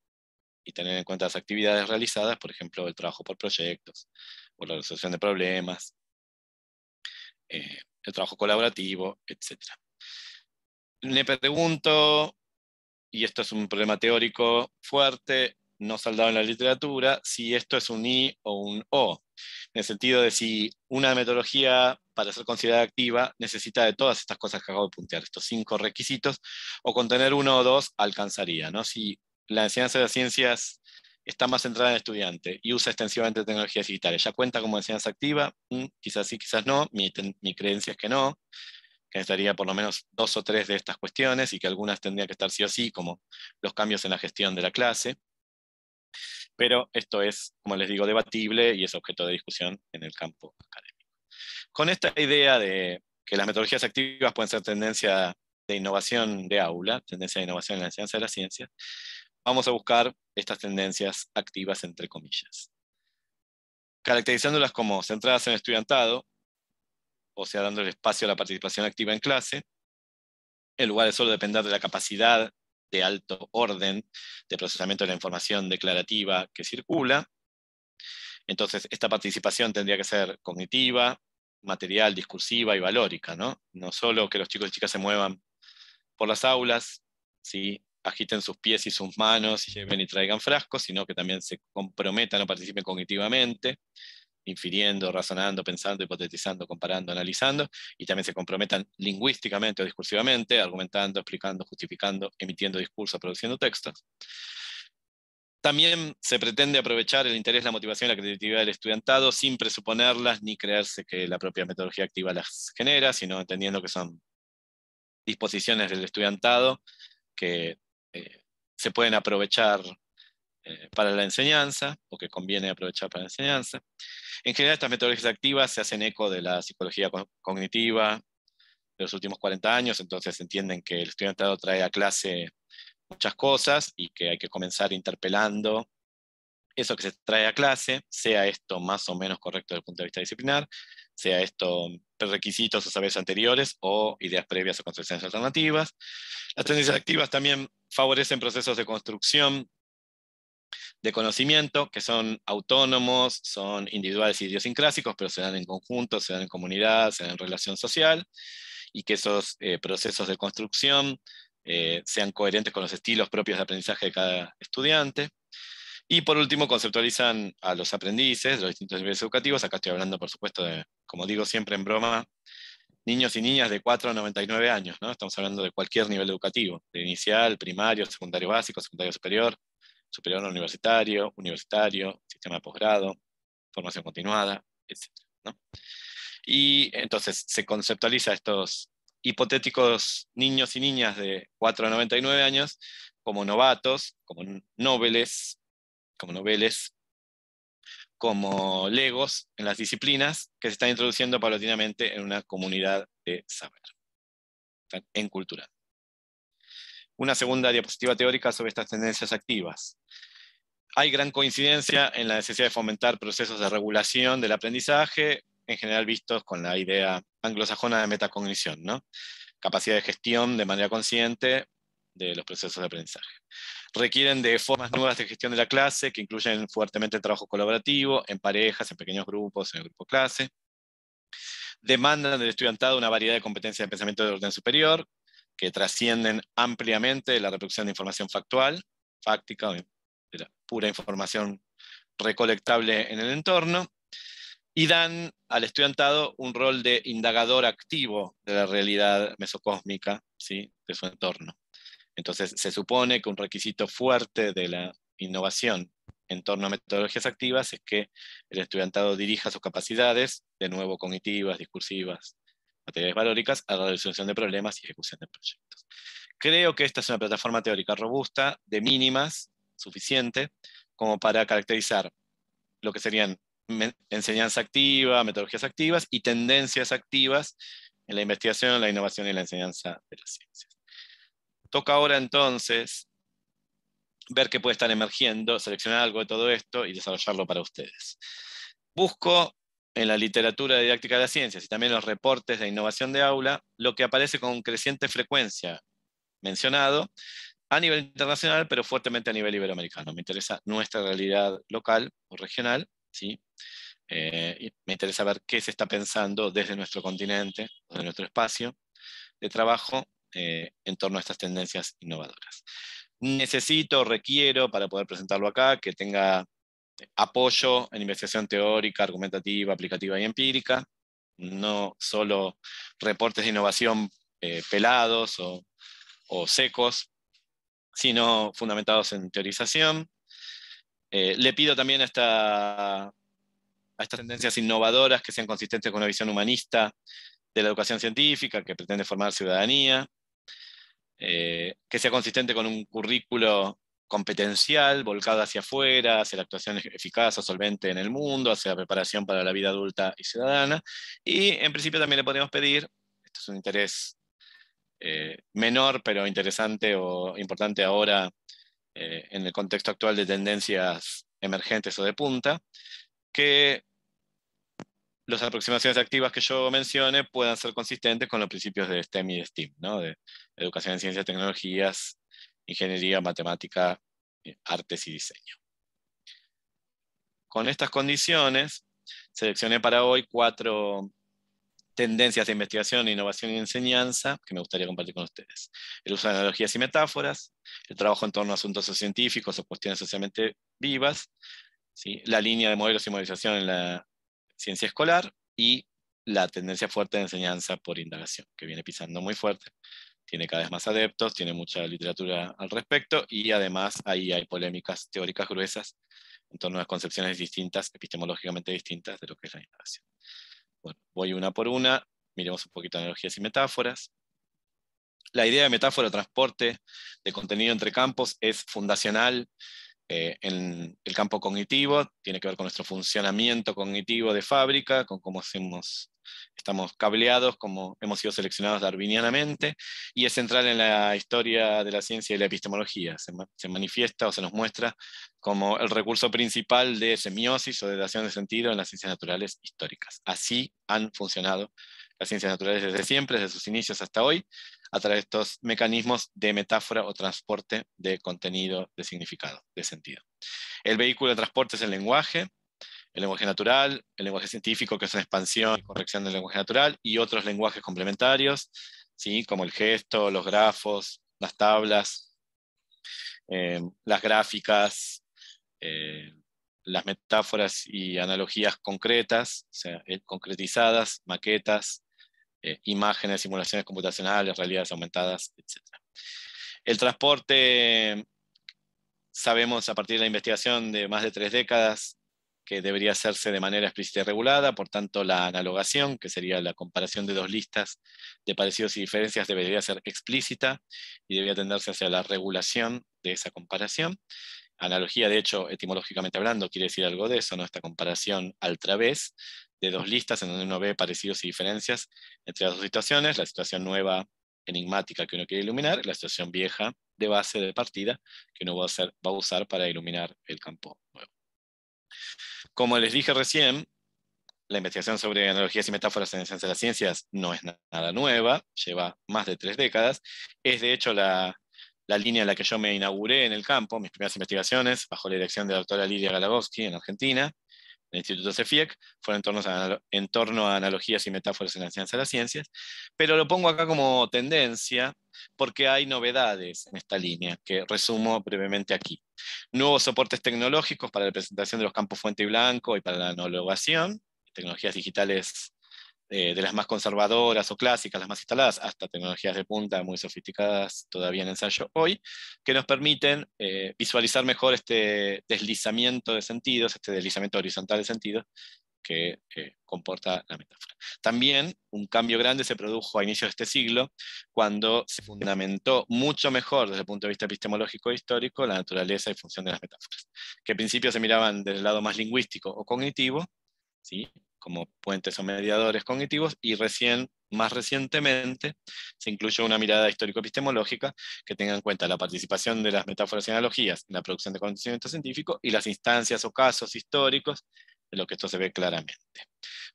y tener en cuenta las actividades realizadas, por ejemplo el trabajo por proyectos o la resolución de problemas, el trabajo colaborativo, etc. Me pregunto, y esto es un problema teórico fuerte, no saldado en la literatura, si esto es un I o un O, en el sentido de si una metodología para ser considerada activa necesita de todas estas cosas que acabo de puntear, estos 5 requisitos, o con tener 1 o 2 alcanzaría, ¿no? Si la enseñanza de las ciencias está más centrada en el estudiante y usa extensivamente tecnologías digitales, ¿ya cuenta como enseñanza activa? Quizás sí, quizás no, mi creencia es que no, que necesitaría por lo menos 2 o 3 de estas cuestiones y que algunas tendrían que estar sí o sí, como los cambios en la gestión de la clase. Pero esto es, como les digo, debatible y es objeto de discusión en el campo académico. Con esta idea de que las metodologías activas pueden ser tendencia de innovación de aula, tendencia de innovación en la enseñanza de la ciencia, vamos a buscar estas tendencias activas, entre comillas, caracterizándolas como centradas en el estudiantado, o sea, dándole espacio a la participación activa en clase, en lugar de solo depender de la capacidad de alto orden de procesamiento de la información declarativa que circula. Entonces, esta participación tendría que ser cognitiva, material, discursiva y valórica, ¿no? No solo que los chicos y chicas se muevan por las aulas, ¿sí? Agiten sus pies y sus manos, y lleven y traigan frascos, sino que también se comprometan o participen cognitivamente, infiriendo, razonando, pensando, hipotetizando, comparando, analizando, y también se comprometan lingüísticamente o discursivamente, argumentando, explicando, justificando, emitiendo discursos, produciendo textos. También se pretende aprovechar el interés, la motivación y la creatividad del estudiantado sin presuponerlas ni creerse que la propia metodología activa las genera, sino entendiendo que son disposiciones del estudiantado que se pueden aprovechar para la enseñanza, o que conviene aprovechar para la enseñanza. En general, estas metodologías activas se hacen eco de la psicología cognitiva de los últimos 40 años, entonces entienden que el estudiantado trae a clase muchas cosas y que hay que comenzar interpelando eso que se trae a clase, sea esto más o menos correcto desde el punto de vista disciplinar, sea esto prerequisitos o saberes anteriores o ideas previas o construcciones alternativas. Las tendencias activas también favorecen procesos de construcción de conocimiento que son autónomos, son individuales y idiosincrásicos, pero se dan en conjunto, se dan en comunidad, se dan en relación social, y que esos procesos de construcción sean coherentes con los estilos propios de aprendizaje de cada estudiante. Y por último, conceptualizan a los aprendices de los distintos niveles educativos. Acá estoy hablando, por supuesto, de, como digo siempre en broma, niños y niñas de 4 a 99 años, ¿no? Estamos hablando de cualquier nivel educativo, de inicial, primario, secundario básico, secundario superior, superior universitario, universitario, sistema de posgrado, formación continuada, etc., ¿no? Y entonces se conceptualiza a estos hipotéticos niños y niñas de 4 a 99 años como novatos, como noveles, como legos en las disciplinas que se están introduciendo paulatinamente en una comunidad de saber, en cultura. Una segunda diapositiva teórica sobre estas tendencias activas. Hay gran coincidencia en la necesidad de fomentar procesos de regulación del aprendizaje, en general vistos con la idea anglosajona de metacognición, ¿no? Capacidad de gestión de manera consciente de los procesos de aprendizaje. Requieren de formas nuevas de gestión de la clase que incluyen fuertemente el trabajo colaborativo, en parejas, en pequeños grupos, en el grupo clase. Demandan del estudiantado una variedad de competencias de pensamiento de orden superior que trascienden ampliamente la reproducción de información factual, fáctica, de la pura información recolectable en el entorno, y dan al estudiantado un rol de indagador activo de la realidad mesocósmica, ¿sí?, de su entorno. Entonces, se supone que un requisito fuerte de la innovación en torno a metodologías activas es que el estudiantado dirija sus capacidades, de nuevo cognitivas, discursivas, materiales valóricas, a la resolución de problemas y ejecución de proyectos. Creo que esta es una plataforma teórica robusta, de mínimas, suficiente, como para caracterizar lo que serían enseñanza activa, metodologías activas y tendencias activas en la investigación, la innovación y la enseñanza de las ciencias. Toca ahora entonces ver qué puede estar emergiendo, seleccionar algo de todo esto y desarrollarlo para ustedes. Busco en la literatura de didáctica de las ciencias y también los reportes de innovación de aula lo que aparece con creciente frecuencia mencionado a nivel internacional, pero fuertemente a nivel iberoamericano. Me interesa nuestra realidad local o regional, ¿sí? Y me interesa ver qué se está pensando desde nuestro continente, desde nuestro espacio de trabajo, en torno a estas tendencias innovadoras. Requiero, para poder presentarlo acá, que tenga apoyo en investigación teórica, argumentativa, aplicativa y empírica, no solo reportes de innovación pelados o secos, sino fundamentados en teorización. Le pido también a estas tendencias innovadoras que sean consistentes con una visión humanista de la educación científica, que pretende formar ciudadanía, que sea consistente con un currículo competencial, volcado hacia afuera, hacia la actuación eficaz o solvente en el mundo, hacia la preparación para la vida adulta y ciudadana. Y en principio también le podemos pedir, esto es un interés menor, pero interesante o importante ahora en el contexto actual de tendencias emergentes o de punta, que las aproximaciones activas que yo mencione puedan ser consistentes con los principios de STEM y de STEAM, ¿no? De educación en ciencias, tecnologías, ingeniería, matemática, artes y diseño. Con estas condiciones, seleccioné para hoy 4 tendencias de investigación, innovación y enseñanza que me gustaría compartir con ustedes. El uso de analogías y metáforas, el trabajo en torno a asuntos científicos o cuestiones socialmente vivas, ¿sí? La línea de modelos y modelización en la ciencia escolar y la tendencia fuerte de enseñanza por indagación, que viene pisando muy fuerte. Tiene cada vez más adeptos, tiene mucha literatura al respecto y además ahí hay polémicas teóricas gruesas en torno a concepciones distintas, epistemológicamente distintas de lo que es la indagación. Bueno, voy una por una, miremos un poquito de analogías y metáforas. La idea de metáfora o transporte de contenido entre campos es fundacional en el campo cognitivo, tiene que ver con nuestro funcionamiento cognitivo de fábrica, con cómo estamos cableados, cómo hemos sido seleccionados darwinianamente, y es central en la historia de la ciencia y la epistemología. Se manifiesta o se nos muestra como el recurso principal de semiosis o de dación de sentido en las ciencias naturales históricas. Así han funcionado las ciencias naturales desde siempre, desde sus inicios hasta hoy, a través de estos mecanismos de metáfora o transporte de contenido, de significado, de sentido. El vehículo de transporte es el lenguaje natural, el lenguaje científico, que es una expansión y corrección del lenguaje natural, y otros lenguajes complementarios, ¿sí? Como el gesto, los grafos, las tablas, las gráficas, las metáforas y analogías concretas, o sea, concretizadas, maquetas, imágenes, simulaciones computacionales, realidades aumentadas, etc. El transporte, sabemos a partir de la investigación de más de 3 décadas que debería hacerse de manera explícita y regulada, por tanto la analogación, que sería la comparación de 2 listas de parecidos y diferencias, debería ser explícita y debería tenderse hacia la regulación de esa comparación. Analogía, de hecho, etimológicamente hablando, quiere decir algo de eso, ¿no? Esta comparación al través de 2 listas en donde uno ve parecidos y diferencias entre las 2 situaciones, la situación nueva, enigmática que uno quiere iluminar, y la situación vieja de base, de partida, que uno va a usar para iluminar el campo nuevo. Como les dije recién, la investigación sobre analogías y metáforas en ciencias de las ciencias no es nada nueva, lleva más de 3 décadas, es de hecho la línea en la que yo me inauguré en el campo. Mis primeras investigaciones, bajo la dirección de la doctora Lidia Galagowski en Argentina, en el Instituto CEFIEC, fueron en torno a analogías y metáforas en la ciencia de las ciencias, pero lo pongo acá como tendencia porque hay novedades en esta línea, que resumo brevemente aquí. Nuevos soportes tecnológicos para la presentación de los campos fuente y blanco y para la analogación, tecnologías digitales de las más conservadoras o clásicas, las más instaladas, hasta tecnologías de punta muy sofisticadas todavía en ensayo hoy, que nos permiten visualizar mejor este deslizamiento de sentidos, este deslizamiento horizontal de sentidos que comporta la metáfora. También un cambio grande se produjo a inicios de este siglo, cuando se fundamentó mucho mejor desde el punto de vista epistemológico e histórico la naturaleza y función de las metáforas, que al principio se miraban del lado más lingüístico o cognitivo, ¿sí? Como puentes o mediadores cognitivos, y más recientemente, se incluyó una mirada histórico-epistemológica que tenga en cuenta la participación de las metáforas y analogías en la producción de conocimiento científico y las instancias o casos históricos de lo que esto se ve claramente.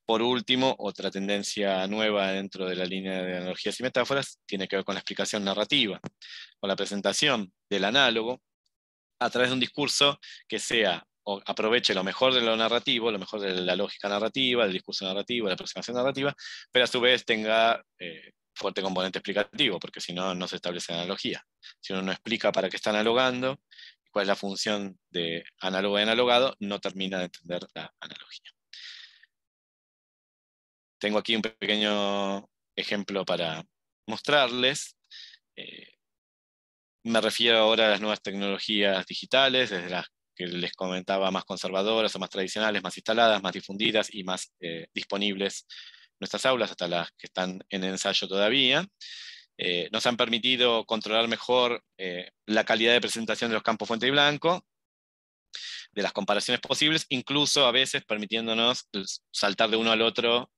Por último, otra tendencia nueva dentro de la línea de analogías y metáforas tiene que ver con la explicación narrativa, con la presentación del análogo a través de un discurso que sea o aproveche lo mejor de lo narrativo, lo mejor de la lógica narrativa, del discurso narrativo, de la aproximación narrativa, pero a su vez tenga fuerte componente explicativo, porque si no, no se establece analogía. Si uno no explica para qué está analogando, cuál es la función de análogo y analogado, no termina de entender la analogía. Tengo aquí un pequeño ejemplo para mostrarles. Me refiero ahora a las nuevas tecnologías digitales, desde las que les comentaba, más conservadoras o más tradicionales, más instaladas, más difundidas y más disponibles en nuestras aulas, hasta las que están en ensayo todavía. Nos han permitido controlar mejor la calidad de presentación de los campos fuente y blanco, de las comparaciones posibles, incluso a veces permitiéndonos saltar de uno al otro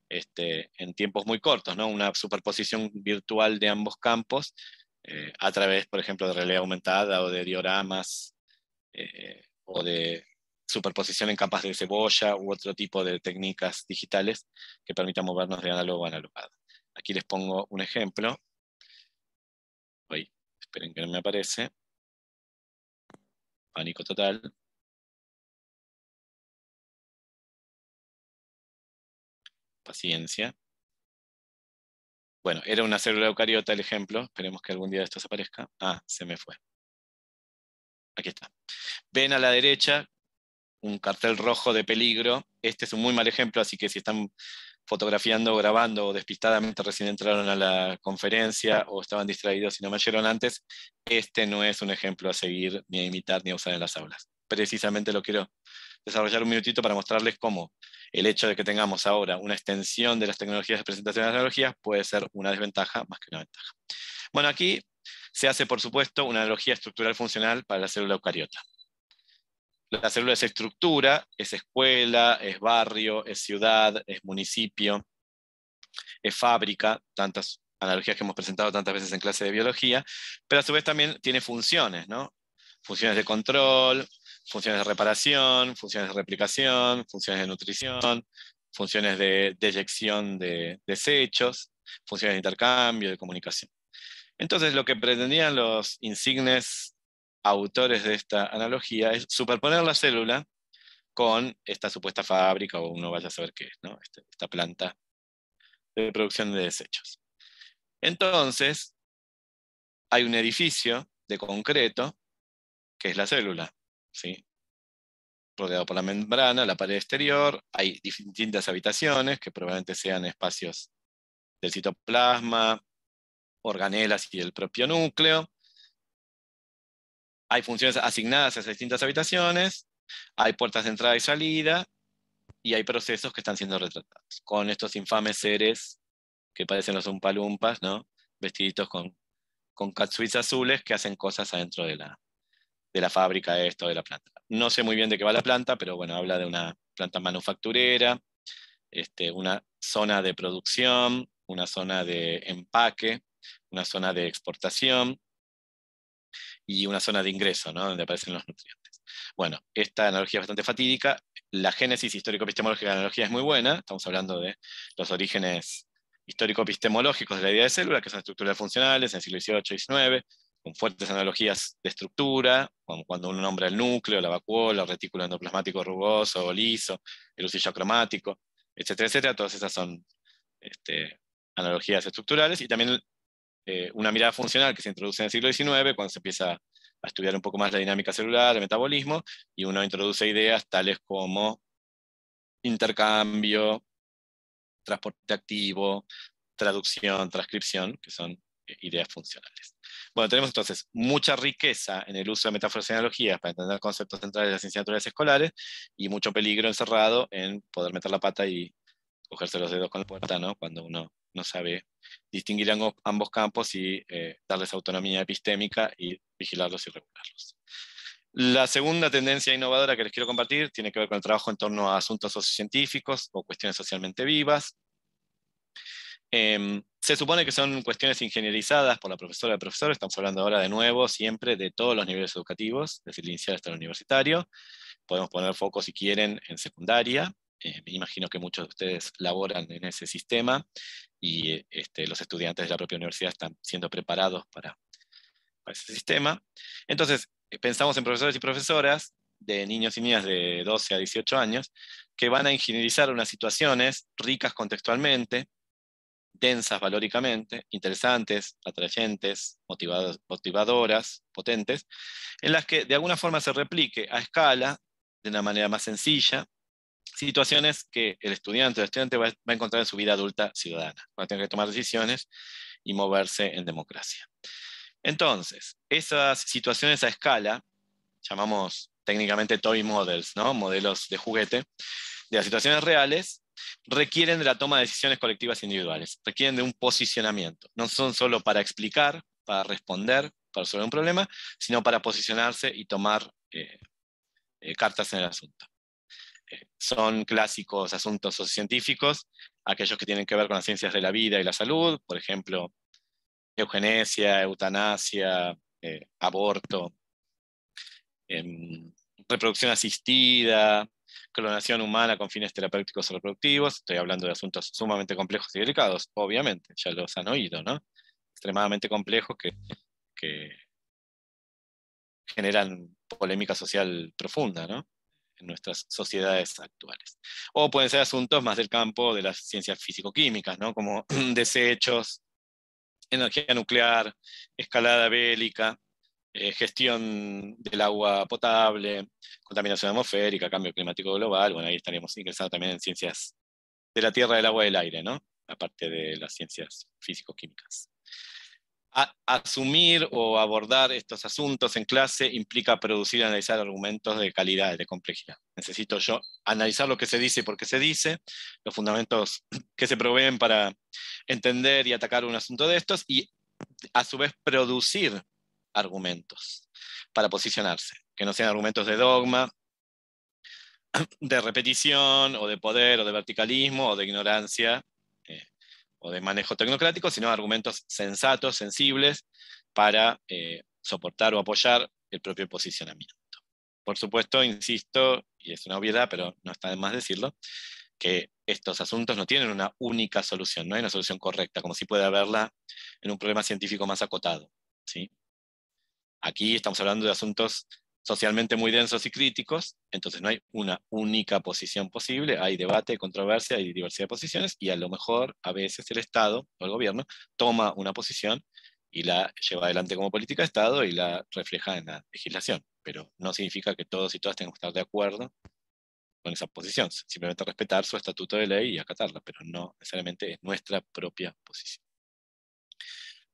en tiempos muy cortos, ¿no? Una superposición virtual de ambos campos a través, por ejemplo, de realidad aumentada o de dioramas o de superposición en capas de cebolla u otro tipo de técnicas digitales que permitan movernos de análogo a analogado. Aquí les pongo un ejemplo. Esperen que no me aparece. Pánico total. Paciencia. Bueno, era una célula eucariota el ejemplo. Esperemos que algún día esto desaparezca. Ah, se me fue. Aquí está. Ven a la derecha un cartel rojo de peligro. Este es un muy mal ejemplo, así que si están fotografiando o grabando o despistadamente recién entraron a la conferencia o estaban distraídos y no me oyeron antes, este no es un ejemplo a seguir, ni a imitar, ni a usar en las aulas. Precisamente lo quiero desarrollar un minutito para mostrarles cómo el hecho de que tengamos ahora una extensión de las tecnologías de presentación de las tecnologías puede ser una desventaja más que una ventaja. Bueno, aquí se hace, por supuesto, una analogía estructural funcional para la célula eucariota. La célula es estructura, es escuela, es barrio, es ciudad, es municipio, es fábrica, tantas analogías que hemos presentado tantas veces en clase de biología, pero a su vez también tiene funciones, ¿no? Funciones de control, funciones de reparación, funciones de replicación, funciones de nutrición, funciones de deyección de desechos, funciones de intercambio, de comunicación. Entonces, lo que pretendían los insignes autores de esta analogía es superponer la célula con esta supuesta fábrica, o uno vaya a saber qué es, ¿no? Esta planta de producción de desechos. Entonces, hay un edificio de concreto, que es la célula, ¿sí? Rodeado por la membrana, la pared exterior, hay distintas habitaciones, que probablemente sean espacios del citoplasma, organelas y el propio núcleo. Hay funciones asignadas a esas distintas habitaciones, hay puertas de entrada y salida, y hay procesos que están siendo retratados, con estos infames seres que parecen los umpalumpas, ¿no? Vestiditos con catsuits azules que hacen cosas adentro de la fábrica de la planta. No sé muy bien de qué va la planta, pero bueno, habla de una planta manufacturera, una zona de producción, una zona de empaque, una zona de exportación, y una zona de ingreso, ¿no? Donde aparecen los nutrientes. Bueno, esta analogía es bastante fatídica. La génesis histórico-epistemológica de la analogía es muy buena. Estamos hablando de los orígenes histórico-epistemológicos de la idea de célula, que son estructuras funcionales en el siglo XVIII y XIX, con fuertes analogías de estructura, como cuando uno nombra el núcleo, la vacuola, el retículo endoplasmático rugoso o liso, el usillo cromático, etcétera, etcétera. Todas esas son analogías estructurales, y también una mirada funcional que se introduce en el siglo XIX, cuando se empieza a estudiar un poco más la dinámica celular, el metabolismo, y uno introduce ideas tales como intercambio, transporte activo, traducción, transcripción, que son ideas funcionales. Bueno, tenemos entonces mucha riqueza en el uso de metáforas y analogías para entender conceptos centrales de las ciencias naturales escolares, y mucho peligro encerrado en poder meter la pata y cogerse los dedos con la puerta, ¿no? Cuando uno no sabe distinguir ambos campos y darles autonomía epistémica y vigilarlos y regularlos. La segunda tendencia innovadora que les quiero compartir tiene que ver con el trabajo en torno a asuntos sociocientíficos o cuestiones socialmente vivas. Se supone que son cuestiones ingenierizadas por la profesora del profesor. Estamos hablando ahora de nuevo, siempre, de todos los niveles educativos, desde el inicial hasta el universitario. Podemos poner foco, si quieren, en secundaria. Me imagino que muchos de ustedes laboran en ese sistema, y los estudiantes de la propia universidad están siendo preparados para ese sistema. Entonces, pensamos en profesores y profesoras de niños y niñas de 12 a 18 años que van a ingenierizar unas situaciones ricas contextualmente, densas valóricamente, interesantes, atrayentes, motivadoras, potentes, en las que de alguna forma se replique a escala, de una manera más sencilla, situaciones que el estudiante va a encontrar en su vida adulta ciudadana, va a tener que tomar decisiones y moverse en democracia. Entonces, esas situaciones a escala, llamamos técnicamente toy models, ¿no? Modelos de juguete, de las situaciones reales, requieren de la toma de decisiones colectivas individuales, requieren de un posicionamiento. No son solo para explicar, para responder, para resolver un problema, sino para posicionarse y tomar cartas en el asunto. Son clásicos asuntos sociocientíficos aquellos que tienen que ver con las ciencias de la vida y la salud, por ejemplo, eugenesia, eutanasia, aborto, reproducción asistida, clonación humana con fines terapéuticos o reproductivos. Estoy hablando de asuntos sumamente complejos y delicados, obviamente, ya los han oído, ¿no? Extremadamente complejos que generan polémica social profunda, ¿no?, en nuestras sociedades actuales. O pueden ser asuntos más del campo de las ciencias físico-químicas, ¿no?, como desechos, energía nuclear, escalada bélica, gestión del agua potable, contaminación atmosférica, cambio climático global. Bueno, ahí estaríamos ingresando también en ciencias de la tierra, del agua y del aire, ¿no?, aparte de las ciencias físico-químicas. Asumir o abordar estos asuntos en clase implica producir y analizar argumentos de calidad y de complejidad. Necesito yo analizar lo que se dice y por qué se dice, los fundamentos que se proveen para entender y atacar un asunto de estos, y a su vez producir argumentos para posicionarse, que no sean argumentos de dogma, de repetición, o de poder, o de verticalismo, o de ignorancia, o de manejo tecnocrático, sino argumentos sensatos, sensibles, para soportar o apoyar el propio posicionamiento. Por supuesto, insisto, y es una obviedad, pero no está de más decirlo, que estos asuntos no tienen una única solución, no hay una solución correcta, como si puede haberla en un problema científico más acotado, ¿sí? Aquí estamos hablando de asuntos socialmente muy densos y críticos, entonces no hay una única posición posible, hay debate, controversia, hay diversidad de posiciones, y a lo mejor a veces el Estado o el gobierno toma una posición y la lleva adelante como política de Estado y la refleja en la legislación, pero no significa que todos y todas tengan que estar de acuerdo con esa posición, simplemente respetar su estatuto de ley y acatarla, pero no necesariamente es nuestra propia posición.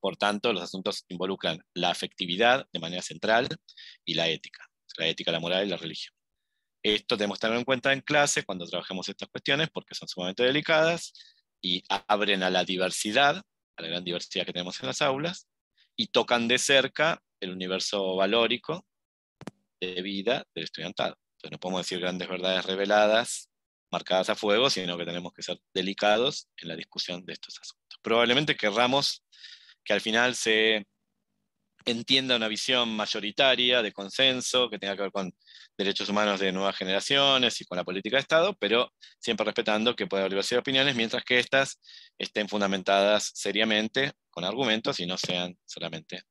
Por tanto, los asuntos involucran la afectividad de manera central y la ética, la moral y la religión. Esto tenemos que tenerlo en cuenta en clase cuando trabajemos estas cuestiones, porque son sumamente delicadas y abren a la diversidad, a la gran diversidad que tenemos en las aulas, y tocan de cerca el universo valórico de vida del estudiantado. Entonces no podemos decir grandes verdades reveladas, marcadas a fuego, sino que tenemos que ser delicados en la discusión de estos asuntos. Probablemente querramos que al final se entienda una visión mayoritaria de consenso, que tenga que ver con derechos humanos de nuevas generaciones y con la política de Estado, pero siempre respetando que puede haber diversidad de opiniones, mientras que estas estén fundamentadas seriamente, con argumentos, y no sean solamente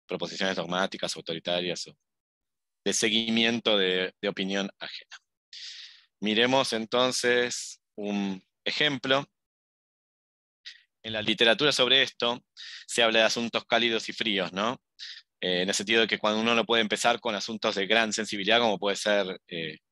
proposiciones dogmáticas, autoritarias o de seguimiento de opinión ajena. Miremos entonces un ejemplo. En la literatura sobre esto se habla de asuntos cálidos y fríos, ¿no? En el sentido de que cuando uno no puede empezar con asuntos de gran sensibilidad, como puede ser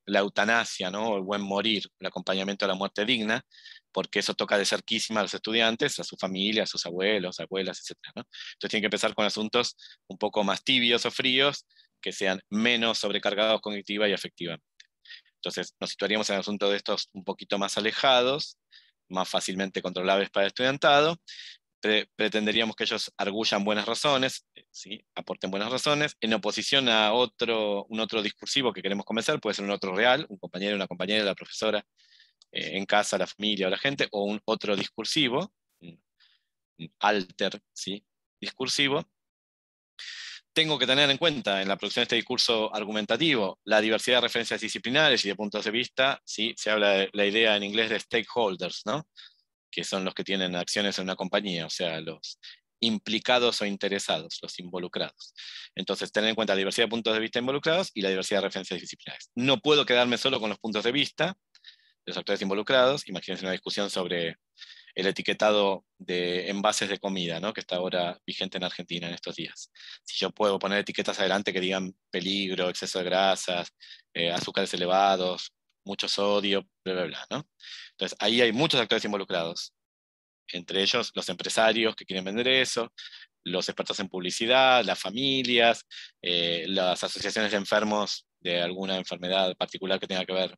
la eutanasia, ¿no?, o el buen morir, el acompañamiento a la muerte digna, porque eso toca de cerquísima a los estudiantes, a su familia, a sus abuelos, abuelas, etc., ¿no? Entonces tienen que empezar con asuntos un poco más tibios o fríos, que sean menos sobrecargados cognitiva y afectivamente. Entonces nos situaríamos en asuntos de estos un poquito más alejados, más fácilmente controlables para el estudiantado. Pretenderíamos que ellos arguyan buenas razones, ¿sí?, aporten buenas razones, en oposición a un otro discursivo que queremos convencer. Puede ser un otro real, un compañero, una compañera, la profesora, en casa, la familia o la gente, o un otro discursivo, un alter, ¿sí?, discursivo. Tengo que tener en cuenta en la producción de este discurso argumentativo la diversidad de referencias disciplinares y de puntos de vista, ¿sí? Se habla de la idea en inglés de stakeholders, ¿no?, que son los que tienen acciones en una compañía, o sea, los implicados o interesados, los involucrados. Entonces, tener en cuenta la diversidad de puntos de vista involucrados y la diversidad de referencias disciplinares. No puedo quedarme solo con los puntos de vista de los actores involucrados. Imagínense una discusión sobre el etiquetado de envases de comida, ¿no?, que está ahora vigente en Argentina en estos días. Si yo puedo poner etiquetas adelante que digan peligro, exceso de grasas, azúcares elevados, mucho sodio, bla, bla, bla, ¿no? Entonces, ahí hay muchos actores involucrados, entre ellos los empresarios que quieren vender eso, los expertos en publicidad, las familias, las asociaciones de enfermos de alguna enfermedad particular que tenga que ver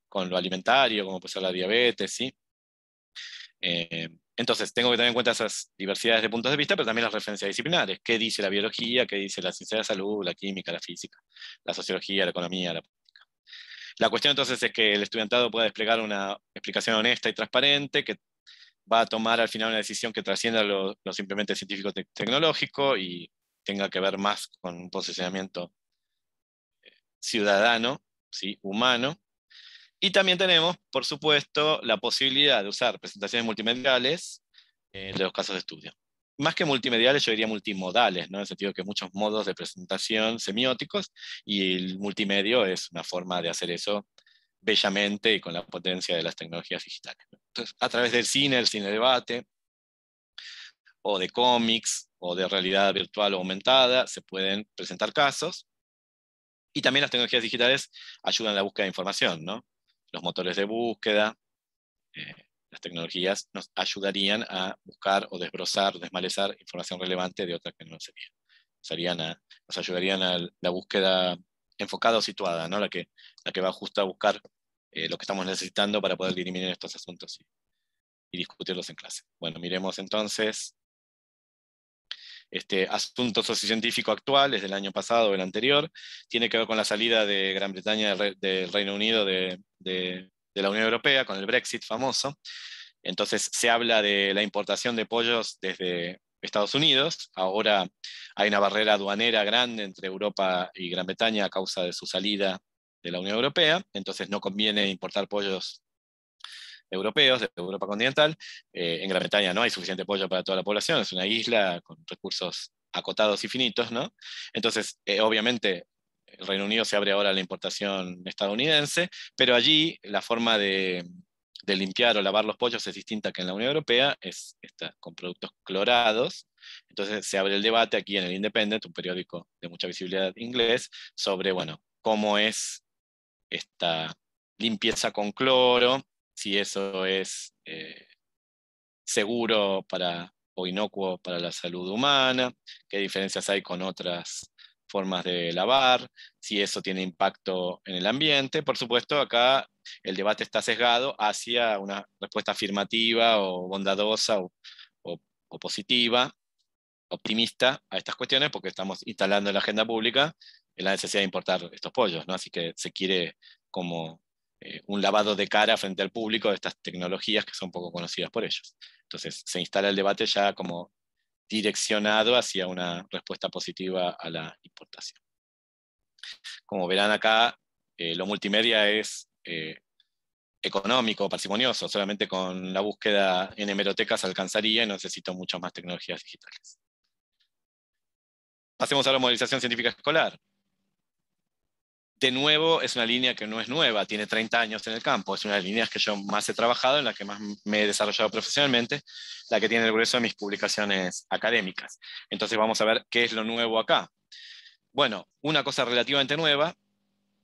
con lo alimentario, como puede ser la diabetes, ¿sí? Entonces, tengo que tener en cuenta esas diversidades de puntos de vista, pero también las referencias disciplinares. ¿Qué dice la biología? ¿Qué dice la ciencia de la salud, la química, la física, la sociología, la economía, la política? La cuestión entonces es que el estudiantado pueda desplegar una explicación honesta y transparente que va a tomar al final una decisión que trascienda lo simplemente científico-tecnológico y tenga que ver más con un posicionamiento ciudadano, ¿sí? Humano. Y también tenemos, por supuesto, la posibilidad de usar presentaciones multimediales en los casos de estudio. Más que multimediales, yo diría multimodales, ¿no? En el sentido que hay muchos modos de presentación semióticos y el multimedio es una forma de hacer eso bellamente y con la potencia de las tecnologías digitales. Entonces, a través del cine, el cine debate, o de cómics, o de realidad virtual o aumentada, se pueden presentar casos. Y también las tecnologías digitales ayudan a la búsqueda de información, ¿no? Los motores de búsqueda, las tecnologías nos ayudarían a buscar o desbrozar, desmalezar información relevante de otras que no serían. Nos ayudarían a la búsqueda enfocada o situada, ¿no? La que va justo a buscar lo que estamos necesitando para poder dirimir estos asuntos y discutirlos en clase. Bueno, miremos entonces este asunto sociocientífico actual, desde el año pasado o el anterior, tiene que ver con la salida de Gran Bretaña del Reino Unido de la Unión Europea, con el Brexit famoso. Entonces se habla de la importación de pollos desde Estados Unidos. Ahora hay una barrera aduanera grande entre Europa y Gran Bretaña a causa de su salida de la Unión Europea, entonces no conviene importar pollos europeos, de Europa continental. En Gran Bretaña no hay suficiente pollo para toda la población, es una isla con recursos acotados y finitos, ¿no? Entonces, obviamente, el Reino Unido se abre ahora a la importación estadounidense, pero allí la forma de limpiar o lavar los pollos es distinta que en la Unión Europea, es con productos clorados. Entonces se abre el debate aquí en el Independent, un periódico de mucha visibilidad inglés, sobre, bueno, cómo es esta limpieza con cloro, si eso es seguro o inocuo para la salud humana, qué diferencias hay con otras formas de lavar, si eso tiene impacto en el ambiente. Por supuesto, acá el debate está sesgado hacia una respuesta afirmativa o bondadosa o positiva, optimista a estas cuestiones, porque estamos instalando en la agenda pública la necesidad de importar estos pollos, ¿no? Así que se quiere como un lavado de cara frente al público de estas tecnologías que son poco conocidas por ellos. Entonces se instala el debate ya como direccionado hacia una respuesta positiva a la importación. Como verán acá, lo multimedia es económico, parsimonioso, solamente con la búsqueda en hemerotecas alcanzaría y no necesito muchas más tecnologías digitales. Pasemos a la movilización científica escolar. De nuevo, es una línea que no es nueva, tiene 30 años en el campo, es una de las líneas que yo más he trabajado, en la que más me he desarrollado profesionalmente, la que tiene el grueso de mis publicaciones académicas. Entonces vamos a ver qué es lo nuevo acá. Bueno, una cosa relativamente nueva,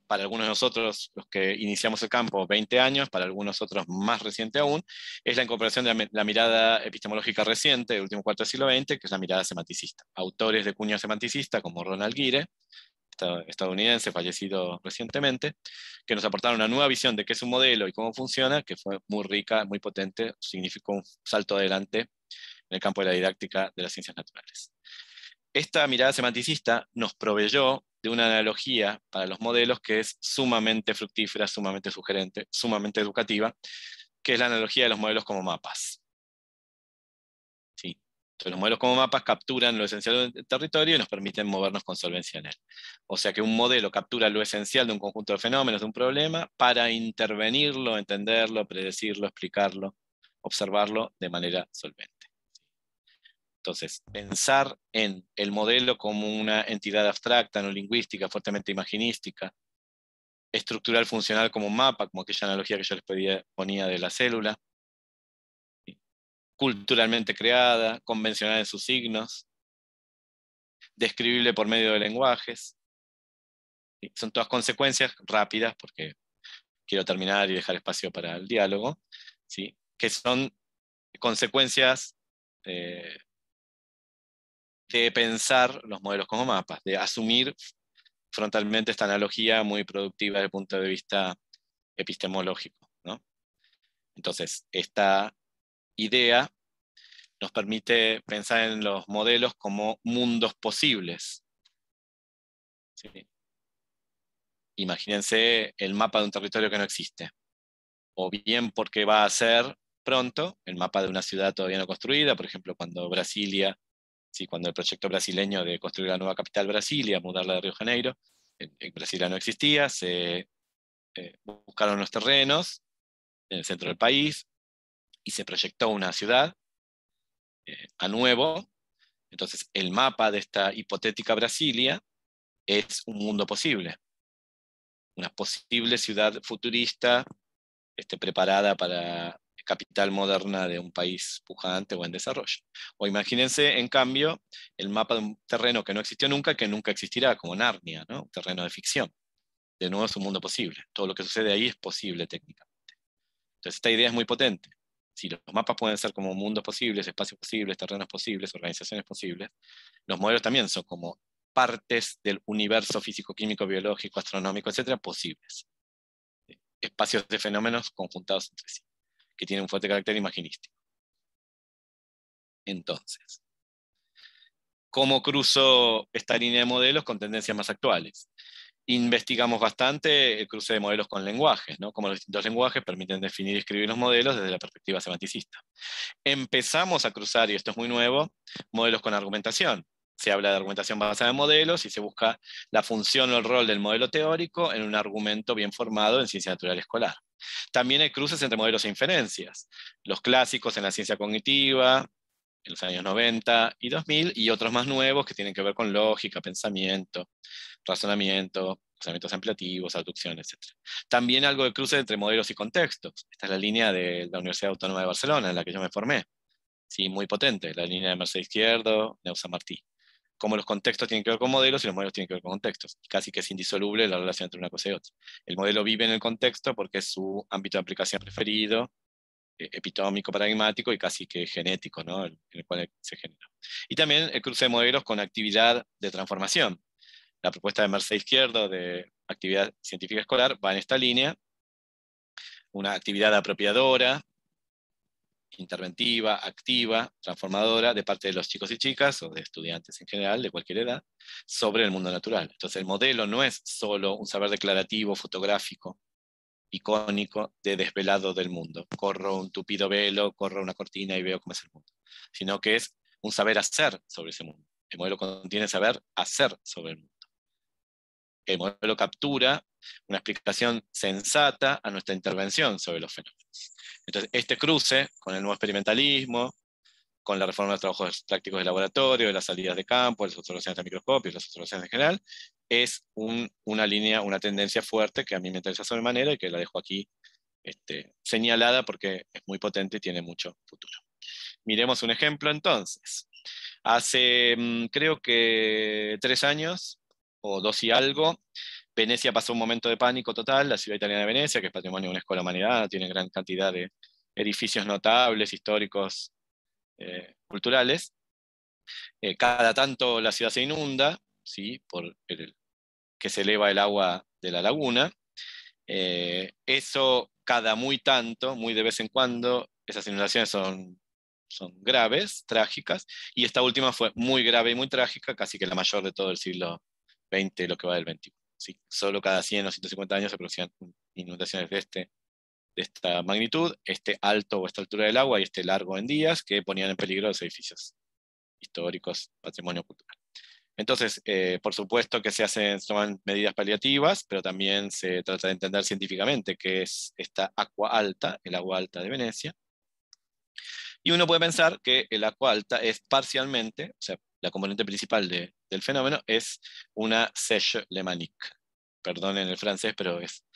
para algunos de nosotros, los que iniciamos el campo 20 años, para algunos otros más reciente aún, es la incorporación de la mirada epistemológica reciente del último cuarto del siglo XX, que es la mirada semanticista. Autores de cuño semanticista como Ronald Guire, estadounidense, fallecido recientemente, que nos aportaron una nueva visión de qué es un modelo y cómo funciona, que fue muy rica, muy potente, significó un salto adelante en el campo de la didáctica de las ciencias naturales. Esta mirada semanticista nos proveyó de una analogía para los modelos que es sumamente fructífera, sumamente sugerente, sumamente educativa, que es la analogía de los modelos como mapas. ¿Sí? Entonces, los modelos como mapas capturan lo esencial del territorio y nos permiten movernos con solvencia en él. O sea que un modelo captura lo esencial de un conjunto de fenómenos, de un problema, para intervenirlo, entenderlo, predecirlo, explicarlo, observarlo de manera solvente. Entonces, pensar en el modelo como una entidad abstracta, no lingüística, fuertemente imaginística, estructural funcional como un mapa, como aquella analogía que yo les ponía de la célula, culturalmente creada, convencional en sus signos, describible por medio de lenguajes. Son todas consecuencias rápidas, porque quiero terminar y dejar espacio para el diálogo, ¿sí? Que son consecuencias de pensar los modelos como mapas, de asumir frontalmente esta analogía muy productiva desde el punto de vista epistemológico, ¿no? Entonces, esta idea nos permite pensar en los modelos como mundos posibles, ¿sí? imagínense el mapa de un territorio que no existe, o bien porque va a ser pronto el mapa de una ciudad todavía no construida, por ejemplo, cuando Brasilia, sí, cuando el proyecto brasileño de construir la nueva capital Brasilia, mudarla de Río de Janeiro, en Brasilia no existía, se buscaron los terrenos en el centro del país y se proyectó una ciudad a nuevo. Entonces el mapa de esta hipotética Brasilia es un mundo posible, una posible ciudad futurista preparada para capital moderna de un país pujante o en desarrollo. O imagínense, en cambio, el mapa de un terreno que no existió nunca, que nunca existirá, como Narnia, ¿no? Un terreno de ficción. De nuevo es un mundo posible. Todo lo que sucede ahí es posible técnicamente. Entonces esta idea es muy potente. Si los mapas pueden ser como mundos posibles, espacios posibles, terrenos posibles, organizaciones posibles, los modelos también son como partes del universo físico, químico, biológico, astronómico, etcétera, posibles. Espacios de fenómenos conjuntados entre sí, que tienen un fuerte carácter imaginístico. Entonces, ¿cómo cruzo esta línea de modelos con tendencias más actuales? Investigamos bastante el cruce de modelos con lenguajes, ¿no? Cómo los distintos lenguajes permiten definir y escribir los modelos desde la perspectiva semanticista. Empezamos a cruzar, y esto es muy nuevo, modelos con argumentación. Se habla de argumentación basada en modelos y se busca la función o el rol del modelo teórico en un argumento bien formado en ciencia natural escolar. También hay cruces entre modelos e inferencias. Los clásicos en la ciencia cognitiva, en los años 90 y 2000, y otros más nuevos que tienen que ver con lógica, pensamiento, razonamiento, pensamientos ampliativos, aducción, etc. También algo de cruce entre modelos y contextos. Esta es la línea de la Universidad Autónoma de Barcelona, en la que yo me formé. Sí, muy potente, la línea de Mercè Izquierdo, Neus Martí. Cómo los contextos tienen que ver con modelos y los modelos tienen que ver con contextos. Casi que es indisoluble la relación entre una cosa y otra. El modelo vive en el contexto porque es su ámbito de aplicación preferido, epitómico, paradigmático y casi que genético, ¿no? En el cual se genera. Y también el cruce de modelos con actividad de transformación. La propuesta de Mercè Izquierdo de actividad científica escolar va en esta línea, una actividad apropiadora, interventiva, activa, transformadora de parte de los chicos y chicas, o de estudiantes en general, de cualquier edad, sobre el mundo natural. Entonces el modelo no es solo un saber declarativo, fotográfico, icónico de desvelado del mundo. Corro un tupido velo, corro una cortina y veo cómo es el mundo. Sino que es un saber hacer sobre ese mundo. El modelo contiene saber hacer sobre el mundo. El modelo captura una explicación sensata a nuestra intervención sobre los fenómenos. Entonces, este cruce con el nuevo experimentalismo, con la reforma de los trabajos prácticos de laboratorio, de las salidas de campo, de las observaciones de microscopio, las observaciones en general, es una línea, una tendencia fuerte que a mí me interesa sobremanera y que la dejo aquí señalada porque es muy potente y tiene mucho futuro. Miremos un ejemplo entonces. Hace creo que 3 años, o 2 y algo, Venecia pasó un momento de pánico total, la ciudad italiana de Venecia, que es patrimonio de UNESCO de la humanidad, tiene gran cantidad de edificios notables, históricos, culturales. Cada tanto la ciudad se inunda, ¿sí? Que se eleva el agua de la laguna. Eso cada muy tanto, muy de vez en cuando, esas inundaciones son graves, trágicas, y esta última fue muy grave y muy trágica, casi que la mayor de todo el siglo XX, lo que va del XXI. ¿Sí? Solo cada 100 o 150 años se producían inundaciones de esta magnitud, alto o esta altura del agua y largo en días, que ponían en peligro los edificios históricos, patrimonio cultural. Entonces, por supuesto que se toman medidas paliativas, pero también se trata de entender científicamente qué es esta agua alta, el agua alta de Venecia. Y uno puede pensar que el agua alta es parcialmente, o sea, la componente principal del fenómeno es una sèche lémanique. Perdonen el francés, pero es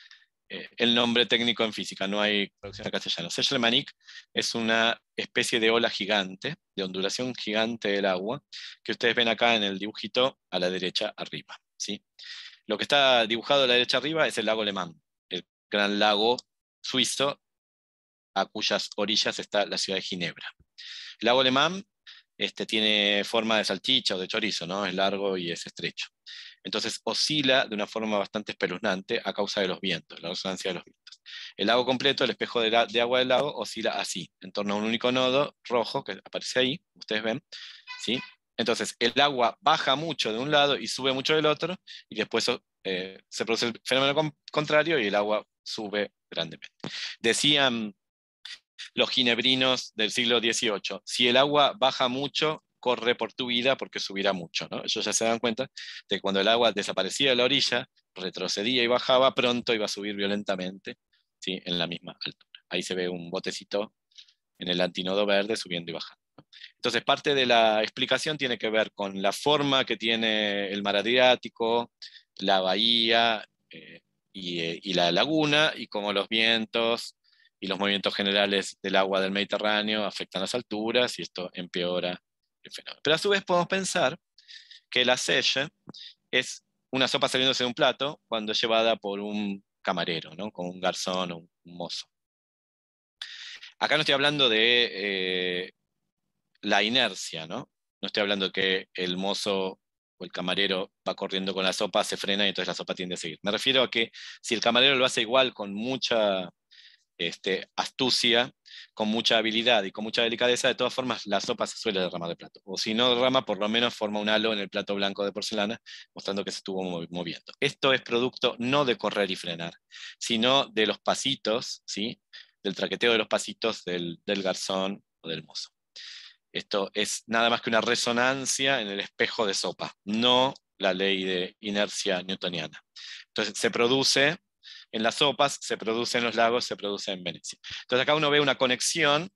el nombre técnico en física, no hay traducción en castellano. Sèche lémanique es una especie de ola gigante, de ondulación gigante del agua, que ustedes ven acá en el dibujito a la derecha arriba. ¿Sí? Lo que está dibujado a la derecha arriba es el lago Léman, el gran lago suizo a cuyas orillas está la ciudad de Ginebra. El lago Léman tiene forma de salchicha o de chorizo, ¿no? Es largo y es estrecho. Entonces oscila de una forma bastante espeluznante a causa de los vientos, la resonancia de los vientos. El lago completo, el espejo de agua del lago, oscila así, en torno a un único nodo rojo que aparece ahí, ustedes ven, ¿sí? Entonces el agua baja mucho de un lado y sube mucho del otro, y después se produce el fenómeno contrario y el agua sube grandemente. Decían los ginebrinos del siglo XVIII, si el agua baja mucho, corre por tu vida porque subirá mucho, ¿no? Ellos ya se dan cuenta de que cuando el agua desaparecía de la orilla, retrocedía y bajaba, pronto iba a subir violentamente, ¿sí? En la misma altura. Ahí se ve un botecito en el antinodo verde subiendo y bajando. Entonces, parte de la explicación tiene que ver con la forma que tiene el mar Adriático, la bahía y la laguna, y cómo los vientos y los movimientos generales del agua del Mediterráneo afectan las alturas, y esto empeora el fenómeno. Pero a su vez podemos pensar que la seiche es una sopa saliéndose de un plato cuando es llevada por un camarero, ¿no? Con un garzón o un mozo. Acá no estoy hablando de la inercia, ¿no? No estoy hablando que el mozo o el camarero va corriendo con la sopa, se frena y entonces la sopa tiende a seguir. Me refiero a que si el camarero lo hace igual con mucha astucia, con mucha habilidad y con mucha delicadeza, de todas formas la sopa se suele derramar del plato. O si no derrama, por lo menos forma un halo en el plato blanco de porcelana, mostrando que se estuvo moviendo. Esto es producto no de correr y frenar, sino de los pasitos, ¿sí? Del traqueteo de los pasitos del garzón o del mozo. Esto es nada más que una resonancia en el espejo de sopa, no la ley de inercia newtoniana. Entonces se produce en las sopas, se produce en los lagos, se produce en Venecia. Entonces acá uno ve una conexión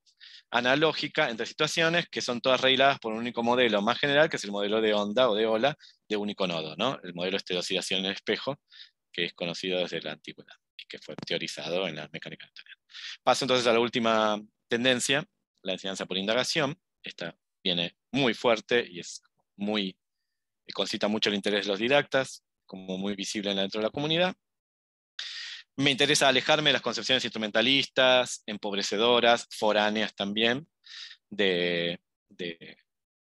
analógica entre situaciones que son todas regladas por un único modelo más general, que es el modelo de onda o de ola de único nodo, ¿no? El modelo de oscilación en el espejo, que es conocido desde la antigüedad y que fue teorizado en la mecánica newtoniana. Paso entonces a la última tendencia, la enseñanza por indagación. Esta viene muy fuerte y es muy, concita mucho el interés de los didactas, como muy visible dentro de la comunidad. Me interesa alejarme de las concepciones instrumentalistas, empobrecedoras, foráneas también, de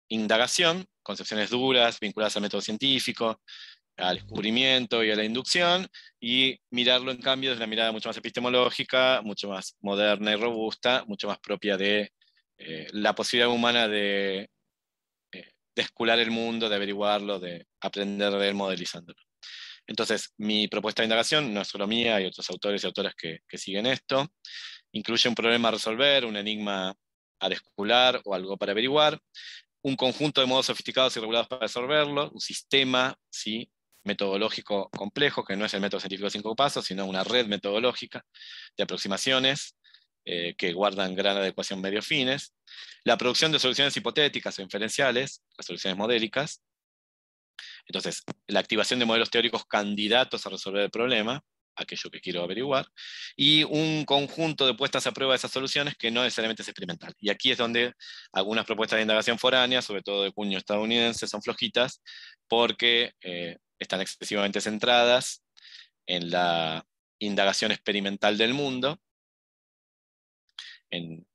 indagación, concepciones duras, vinculadas al método científico, al descubrimiento y a la inducción, y mirarlo en cambio desde una mirada mucho más epistemológica, mucho más moderna y robusta, mucho más propia de la posibilidad humana de escular el mundo, de averiguarlo, de aprender de él modelizándolo. Entonces, mi propuesta de indagación no es solo mía, hay otros autores y autoras que siguen esto. Incluye un problema a resolver, un enigma a descular o algo para averiguar, un conjunto de modos sofisticados y regulados para resolverlo, un sistema, ¿sí?, metodológico complejo, que no es el método científico de 5 pasos, sino una red metodológica de aproximaciones que guardan gran adecuación medio-fines, la producción de soluciones hipotéticas o inferenciales, las soluciones modélicas. Entonces, la activación de modelos teóricos candidatos a resolver el problema, aquello que quiero averiguar, y un conjunto de puestas a prueba de esas soluciones que no necesariamente es experimental. Y aquí es donde algunas propuestas de indagación foránea, sobre todo de cuño estadounidense, son flojitas, porque están excesivamente centradas en la indagación experimental del mundo, en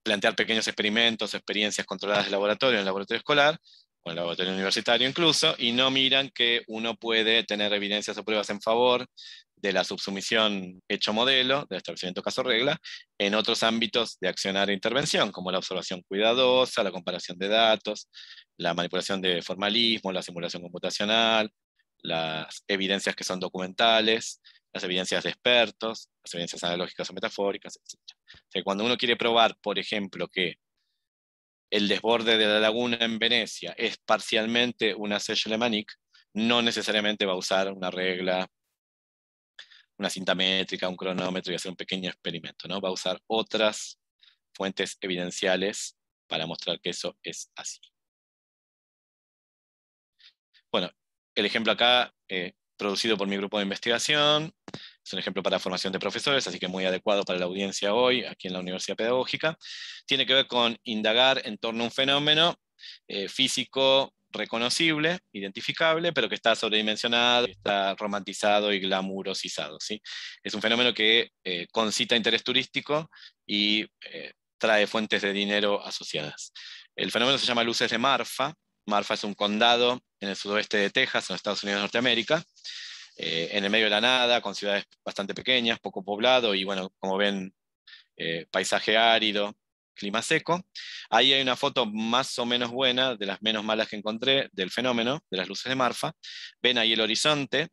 plantear pequeños experimentos, experiencias controladas de laboratorio, en el laboratorio escolar, o en el laboratorio universitario incluso, y no miran que uno puede tener evidencias o pruebas en favor de la subsumisión hecho modelo, del establecimiento caso regla, en otros ámbitos de accionar e intervención, como la observación cuidadosa, la comparación de datos, la manipulación de formalismo, la simulación computacional, las evidencias que son documentales, las evidencias de expertos, las evidencias analógicas o metafóricas, etc. O sea, cuando uno quiere probar, por ejemplo, que el desborde de la laguna en Venecia es parcialmente una Seyche-Lemanic, no necesariamente va a usar una regla, una cinta métrica, un cronómetro y hacer un pequeño experimento, ¿no? Va a usar otras fuentes evidenciales para mostrar que eso es así. Bueno, el ejemplo acá, producido por mi grupo de investigación, es un ejemplo para formación de profesores, así que muy adecuado para la audiencia hoy, aquí en la Universidad Pedagógica. Tiene que ver con indagar en torno a un fenómeno físico reconocible, identificable, pero que está sobredimensionado, está romantizado y glamurosizado, ¿sí? Es un fenómeno que concita interés turístico y trae fuentes de dinero asociadas. El fenómeno se llama luces de Marfa. Marfa es un condado en el sudoeste de Texas, en los Estados Unidos de Norteamérica, en el medio de la nada, con ciudades bastante pequeñas, poco poblado, y bueno, como ven, paisaje árido, clima seco. Ahí hay una foto más o menos buena, de las menos malas que encontré, del fenómeno de las luces de Marfa. Ven ahí el horizonte,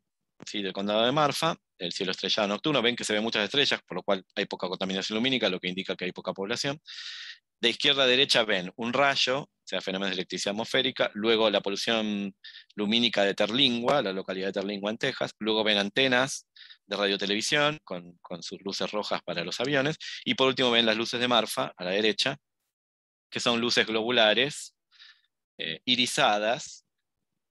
¿sí? Del condado de Marfa, el cielo estrellado nocturno. Ven que se ven muchas estrellas, por lo cual hay poca contaminación lumínica, lo que indica que hay poca población. De izquierda a derecha ven un rayo, o sea, fenómenos de electricidad atmosférica, luego la polución lumínica de Terlingua, la localidad de Terlingua en Texas, luego ven antenas de radiotelevisión con sus luces rojas para los aviones, y por último ven las luces de Marfa, a la derecha, que son luces globulares, irisadas,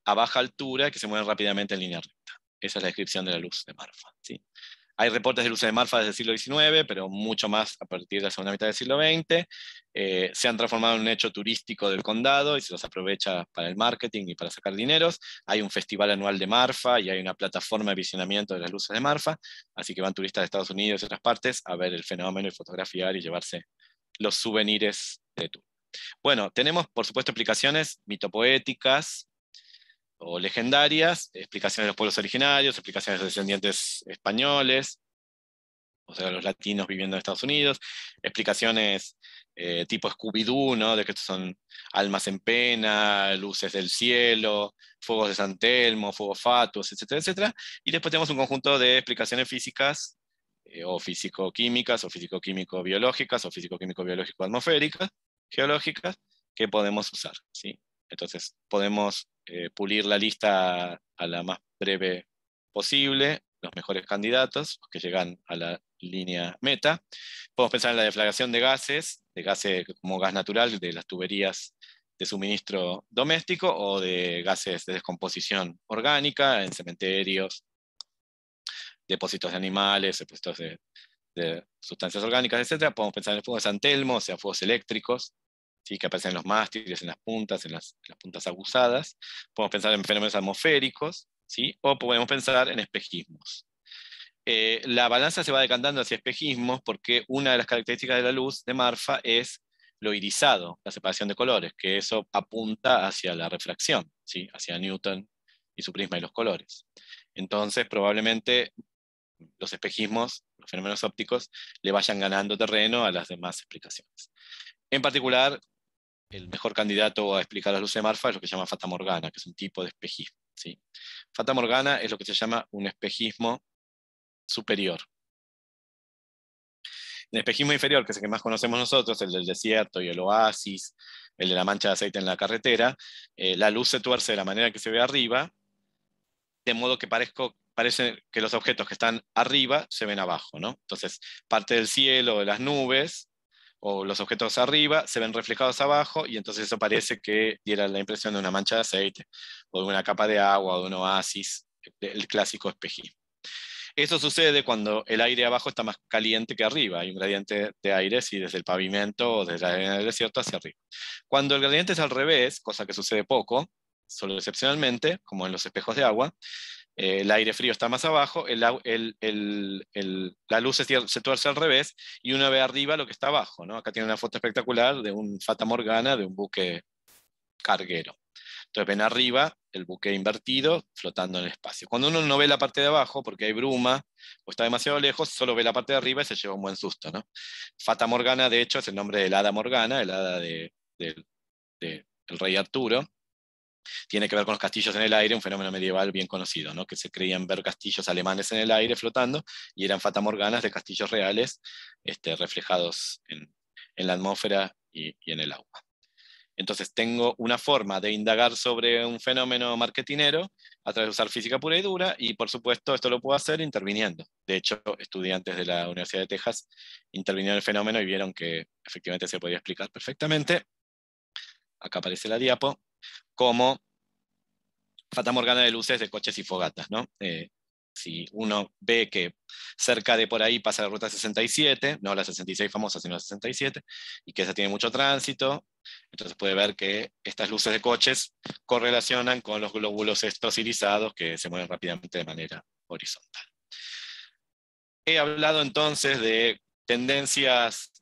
a baja altura, que se mueven rápidamente en línea recta. Esa es la descripción de la luz de Marfa, ¿sí? Hay reportes de luces de Marfa desde el siglo XIX, pero mucho más a partir de la segunda mitad del siglo XX. Se han transformado en un hecho turístico del condado y se los aprovecha para el marketing y para sacar dineros. Hay un festival anual de Marfa y hay una plataforma de visionamiento de las luces de Marfa, así que van turistas de Estados Unidos y otras partes a ver el fenómeno y fotografiar y llevarse los souvenirs de tour. Bueno, tenemos por supuesto explicaciones mitopoéticas o legendarias, explicaciones de los pueblos originarios, explicaciones de descendientes españoles, o sea, los latinos viviendo en Estados Unidos, explicaciones tipo Scooby-Doo, ¿no? De que estos son almas en pena, luces del cielo, fuegos de San Telmo, fuegos fatuos, etcétera, etcétera. Y después tenemos un conjunto de explicaciones físicas, o físico-químicas, o físico-químico-biológicas, o físico-químico-biológico-atmosféricas, geológicas, que podemos usar, ¿sí? Entonces, podemos pulir la lista a la más breve posible, los mejores candidatos que llegan a la línea meta. Podemos pensar en la deflagración de gases como gas natural de las tuberías de suministro doméstico o de gases de descomposición orgánica en cementerios, depósitos de animales, depósitos de sustancias orgánicas, etc. Podemos pensar en el fuego de San Telmo, o sea, fuegos eléctricos, ¿sí? Que aparecen en los mástiles, en las puntas, en las puntas aguzadas. Podemos pensar en fenómenos atmosféricos, ¿sí? O podemos pensar en espejismos. La balanza se va decantando hacia espejismos porque una de las características de la luz de Marfa es lo irisado, la separación de colores, que eso apunta hacia la refracción, ¿sí? Hacia Newton y su prisma y los colores. Entonces, probablemente los espejismos, los fenómenos ópticos, le vayan ganando terreno a las demás explicaciones. En particular, el mejor candidato a explicar las luces de Marfa es lo que se llama fatamorgana, que es un tipo de espejismo, ¿sí? Fatamorgana es lo que se llama un espejismo superior. El espejismo inferior, que es el que más conocemos nosotros, el del desierto y el oasis, el de la mancha de aceite en la carretera, la luz se tuerce de la manera que se ve arriba, de modo que parece que los objetos que están arriba se ven abajo, ¿no? Entonces, parte del cielo, de las nubes, o los objetos arriba, se ven reflejados abajo, y entonces eso parece que diera la impresión de una mancha de aceite, o de una capa de agua, o de un oasis, el clásico espejismo. Eso sucede cuando el aire abajo está más caliente que arriba. Hay un gradiente de aire, sí, desde el pavimento o desde la arena del desierto hacia arriba. Cuando el gradiente es al revés, cosa que sucede poco, solo excepcionalmente, como en los espejos de agua, el aire frío está más abajo, la luz se tuerce al revés y uno ve arriba lo que está abajo, ¿no? Acá tiene una foto espectacular de un fatamorgana de un buque carguero. Entonces ven arriba el buque invertido flotando en el espacio. Cuando uno no ve la parte de abajo porque hay bruma o está demasiado lejos, solo ve la parte de arriba y se lleva un buen susto, ¿no? Fatamorgana, de hecho, es el nombre del hada Morgana, el hada del rey Arturo. Tiene que ver con los castillos en el aire, un fenómeno medieval bien conocido, ¿no? Que se creían ver castillos alemanes en el aire flotando y eran fatamorganas de castillos reales reflejados en la atmósfera y en el agua. Entonces tengo una forma de indagar sobre un fenómeno marketinero a través de usar física pura y dura, y por supuesto esto lo puedo hacer interviniendo. De hecho, estudiantes de la Universidad de Texas intervinieron en el fenómeno y vieron que efectivamente se podía explicar perfectamente. Acá aparece la diapo, como fatamorgana de luces de coches y fogatas, ¿no? Si uno ve que cerca de por ahí pasa la ruta 67, no la 66 famosa, sino la 67, y que esa tiene mucho tránsito, entonces puede ver que estas luces de coches correlacionan con los glóbulos estos irisados que se mueven rápidamente de manera horizontal. He hablado entonces de tendencias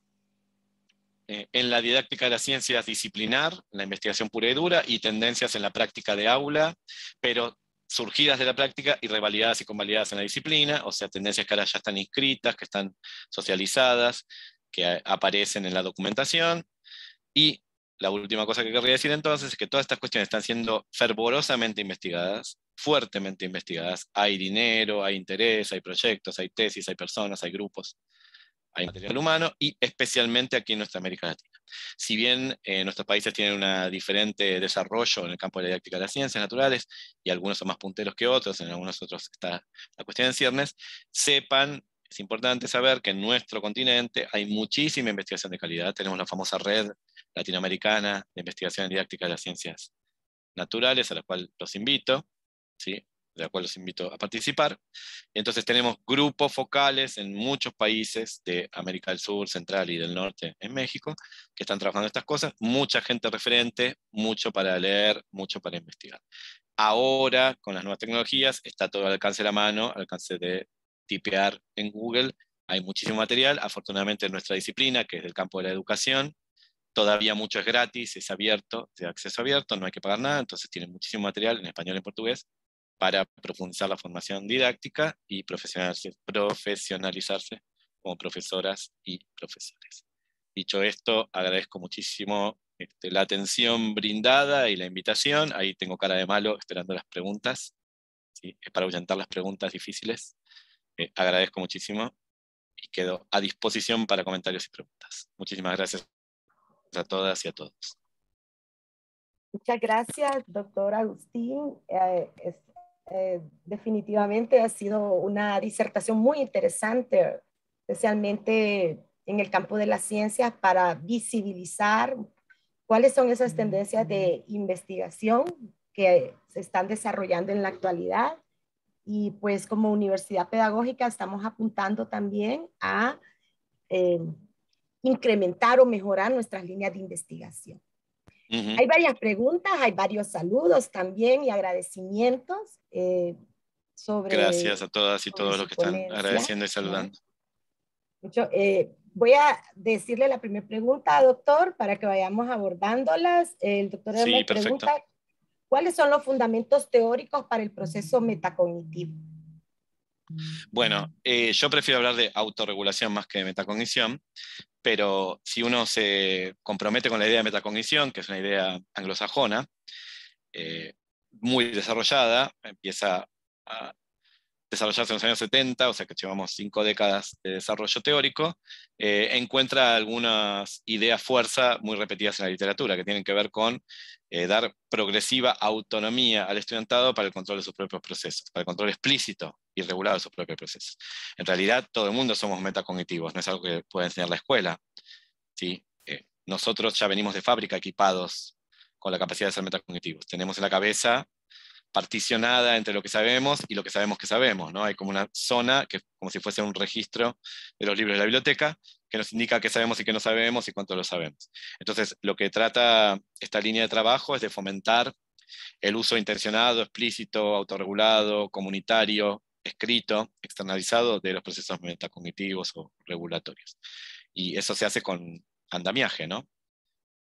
en la didáctica de las ciencias disciplinar, la investigación pura y dura, y tendencias en la práctica de aula, pero surgidas de la práctica y revalidadas y convalidadas en la disciplina, o sea, tendencias que ahora ya están inscritas, que están socializadas, que aparecen en la documentación, y la última cosa que querría decir entonces es que todas estas cuestiones están siendo fervorosamente investigadas, fuertemente investigadas. Hay dinero, hay interés, hay proyectos, hay tesis, hay personas, hay grupos, hay material humano, y especialmente aquí en nuestra América Latina. Si bien nuestros países tienen un diferente desarrollo en el campo de la didáctica de las ciencias naturales, y algunos son más punteros que otros, en algunos otros está la cuestión en ciernes, sepan, es importante saber que en nuestro continente hay muchísima investigación de calidad. Tenemos la famosa red latinoamericana de investigación didáctica de las ciencias naturales, a la cual los invito, ¿sí? De la cual los invito a participar. Entonces tenemos grupos focales en muchos países de América del Sur, Central y del Norte en México, que están trabajando estas cosas, mucha gente referente, mucho para leer, mucho para investigar. Ahora, con las nuevas tecnologías, está todo al alcance de la mano, al alcance de tipear en Google, hay muchísimo material. Afortunadamente en nuestra disciplina, que es del campo de la educación, todavía mucho es gratis, es abierto, de acceso abierto, no hay que pagar nada, entonces tienen muchísimo material en español y en portugués para profundizar la formación didáctica y profesionalizarse como profesoras y profesores. Dicho esto, agradezco muchísimo la atención brindada y la invitación. Ahí tengo cara de malo esperando las preguntas, ¿sí? Es para ahuyentar las preguntas difíciles. Agradezco muchísimo y quedo a disposición para comentarios y preguntas. Muchísimas gracias a todas y a todos. Muchas gracias, doctor Agustín. Definitivamente ha sido una disertación muy interesante, especialmente en el campo de las ciencias, para visibilizar cuáles son esas tendencias de investigación que se están desarrollando en la actualidad. Y pues como universidad pedagógica estamos apuntando también a incrementar o mejorar nuestras líneas de investigación. Hay varias preguntas, hay varios saludos también y agradecimientos sobre... Gracias a todas y todos los que están ponencia, agradeciendo y saludando. Voy a decirle la primera pregunta, doctor, para que vayamos abordándolas. El doctor Hermes pregunta, ¿cuáles son los fundamentos teóricos para el proceso metacognitivo? Bueno, yo prefiero hablar de autorregulación más que de metacognición, pero si uno se compromete con la idea de metacognición, que es una idea anglosajona, muy desarrollada, empieza a desarrollarse en los años 70, o sea que llevamos 5 décadas de desarrollo teórico, encuentra algunas ideas fuerza muy repetidas en la literatura, que tienen que ver con dar progresiva autonomía al estudiantado para el control de sus propios procesos, para el control explícito y regulado de sus propios procesos. En realidad, todo el mundo somos metacognitivos, no es algo que pueda enseñar la escuela, ¿sí? Nosotros ya venimos de fábrica equipados con la capacidad de ser metacognitivos. Tenemos en la cabeza particionada entre lo que sabemos y lo que sabemos que sabemos, ¿no? Hay como una zona que es como si fuese un registro de los libros de la biblioteca que nos indica qué sabemos y qué no sabemos y cuánto lo sabemos. Entonces, lo que trata esta línea de trabajo es de fomentar el uso intencionado, explícito, autorregulado, comunitario, escrito, externalizado de los procesos metacognitivos o regulatorios. Y eso se hace con andamiaje, ¿no?